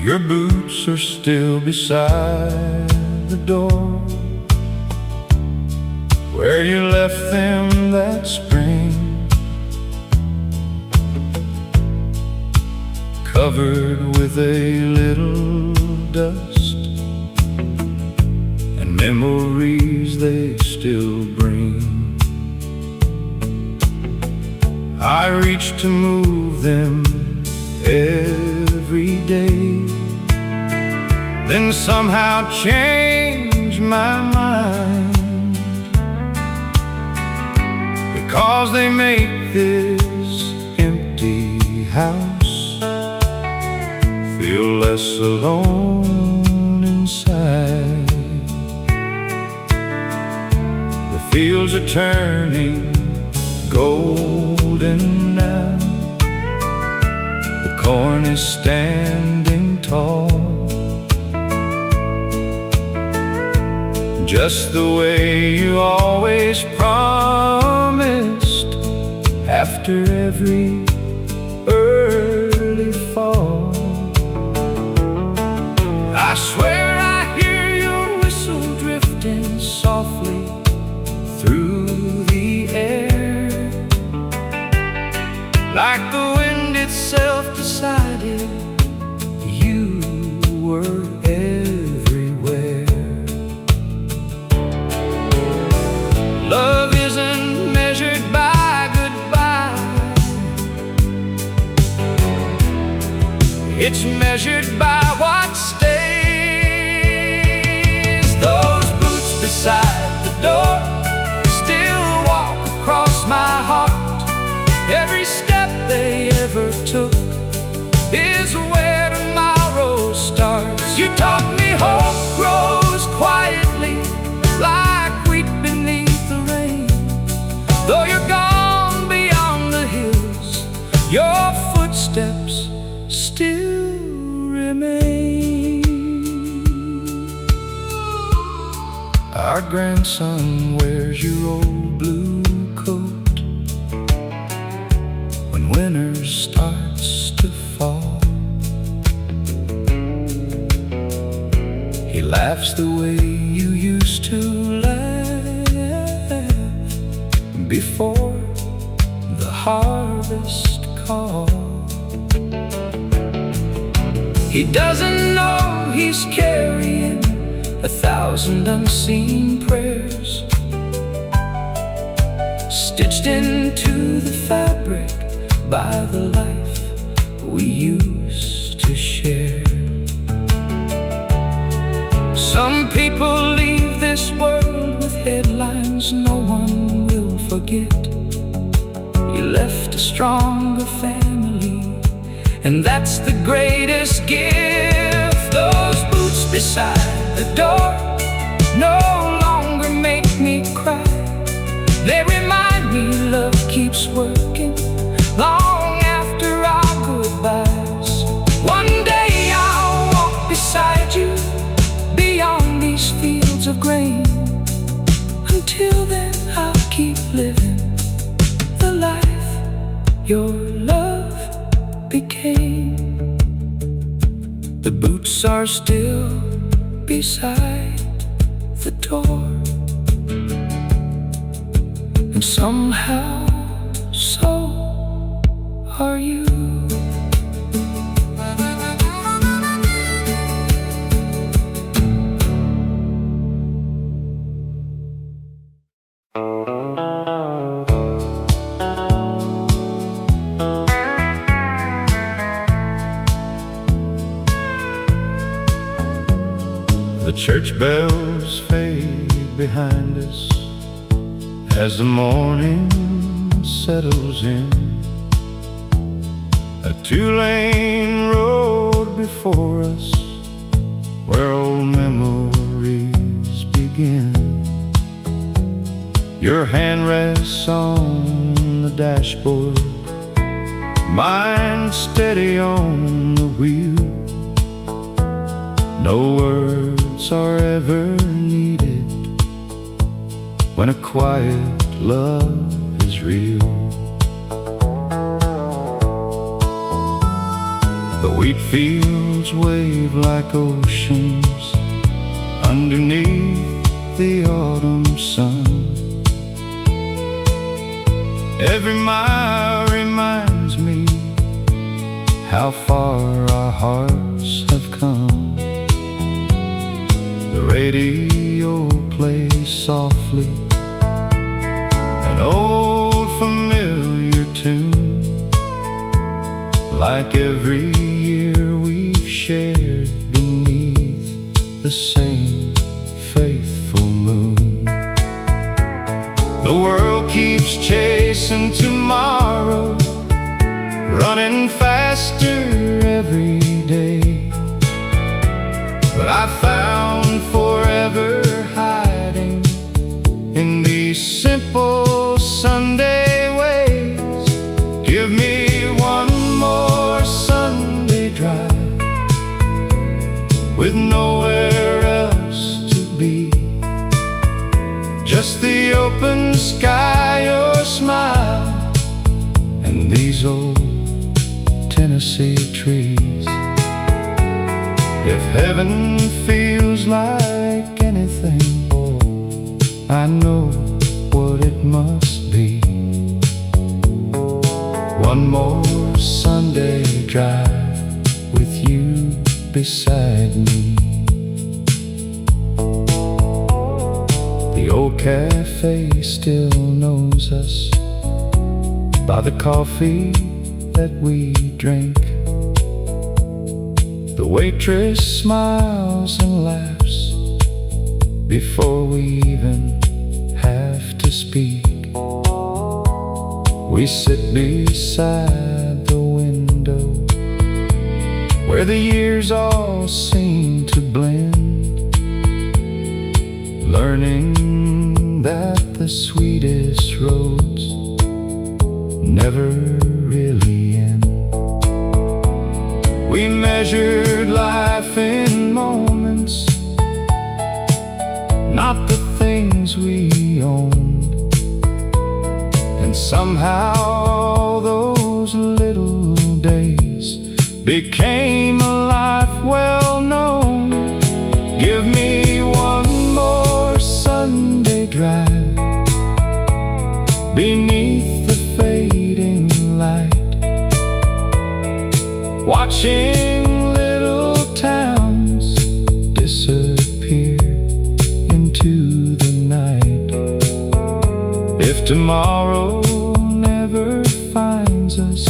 Your boots are still beside the door where you left them that spring, covered with a little dust and memories they still bring. I reach to move them every day, then somehow change my mind, because they make this empty house feel less alone inside. The fields are turning golden now, the corn is standing tall, just the way you always promised after every early fall. I swear I hear your whistle drifting softly through the air, like the wind itself decided you were everywhere. Love isn't measured by goodbye, it's measured by what stays. Those boots beside the door still walk across my heart. Every step they ever took is where tomorrow starts. You taught me hope grows quietly like wheat beneath the rain. Though you're gone beyond the hills, your footsteps still remain. Our grandson wears your old blue coat when winter starts to fall. He laughs the way you used to laugh before the harvest call. He doesn't know he's carrying 1,000 unseen prayers stitched into the fabric by the life we used to share. Some people leave this world with headlines no one will forget. You left a stronger family, and that's the greatest gift. Those boots beside the door no longer make me cry. They remind me love keeps working long after our goodbyes. One day I'll walk beside you beyond these fields of grain. Until then I'll keep living the life your love became. The boots are still beside the door, and somehow so are you. The church bells fade behind us as the morning settles in. A two-lane road before us where old memories begin. Your hand rests on the dashboard, mine steady on the wheel. No words are ever needed when a quiet love is real. The wheat fields wave like oceans underneath the autumn sun. Every mile reminds me how far our hearts have come. The radio plays softly an old familiar tune, like every year we've shared beneath the same faithful moon. The world keeps chasing tomorrow, running faster every day, but I found forever hiding in these simple Sunday ways. Give me one more Sunday drive with nowhere else to be, just the open sky, your smile, and these old Tennessee trees. If heaven feels like anything, I know what it must be. One more Sunday drive with you beside me. The old cafe still knows us by the coffee that we drink. The waitress smiles and laughs before we even have to speak. We sit beside the window where the years all seem to blend, learning that the sweetest roads never really end. We measured life in moments, not the things we owned, and somehow all those little days became a life well known. Give me one more Sunday drive beneath the fading light, watching little towns disappear into the night. If tomorrow never finds us,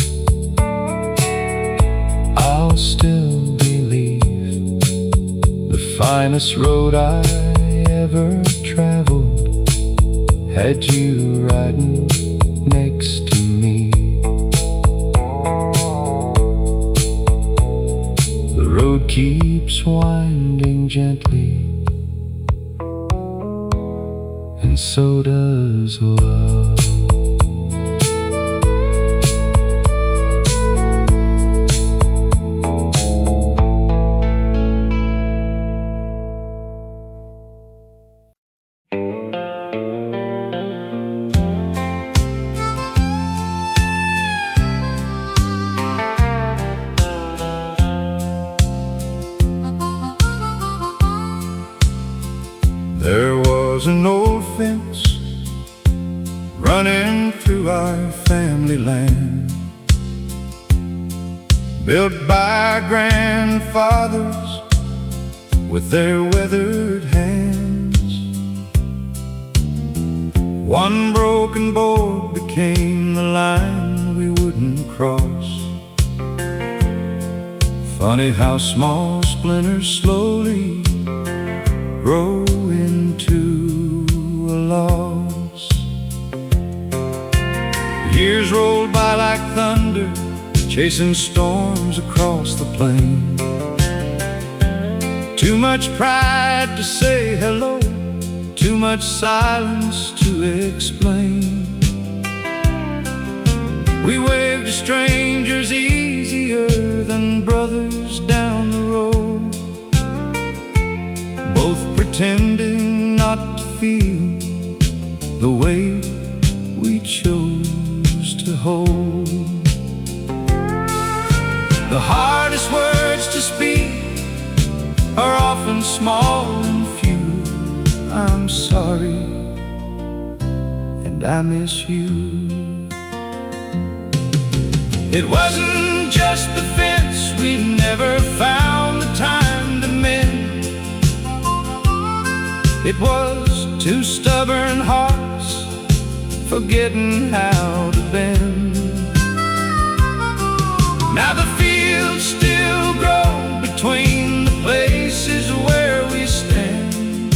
I'll still believe the finest road I ever traveled had you riding next to me. The road keeps winding gently, and so does love. There was an old fence running through our family land, built by grandfathers with their weathered hands. One broken board became the line we wouldn't cross. Funny how small splinters slowly grow into a loss. Years rolled by like thunder, chasing storms across the plain. Too much pride to say hello, too much silence to explain. We waved to strangers easier than brothers down the road, both pretending not to feel the weight we chose to hold. The hardest words to speak are often small and few. I'm sorry, and I miss you. It wasn't just the fence, we never found the time to mend. It was two stubborn hearts forgetting how to bend. Now the fields still grow between the places where we stand,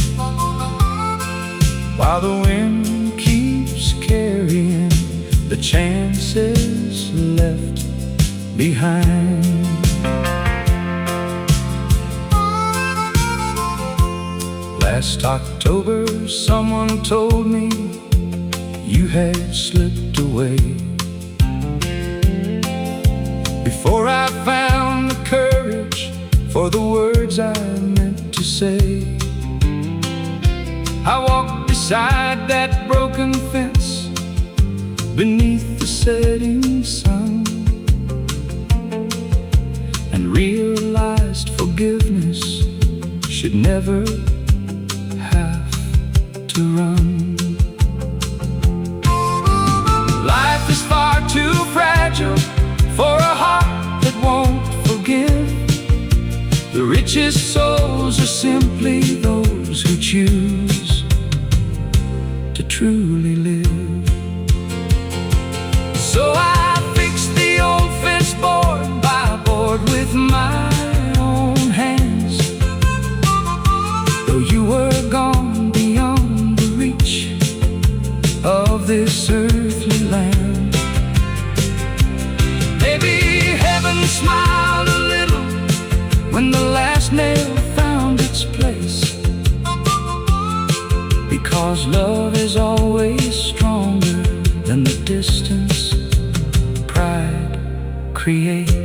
while the wind keeps carrying the chances left behind. Last October someone told me you had slipped away. Before I found the courage for the words I meant to say, I walked beside that broken fence beneath the setting sun, and realized forgiveness should never have to run. Life is far too fragile for a heart that won't forgive. The richest souls are simply those who choose to truly live. So I fixed the old fence board by board with my own hands. Though you were gone beyond the reach of this earthly land, maybe heaven smiled a little when the last nail found its place, because love is always stronger than the distance pride creates.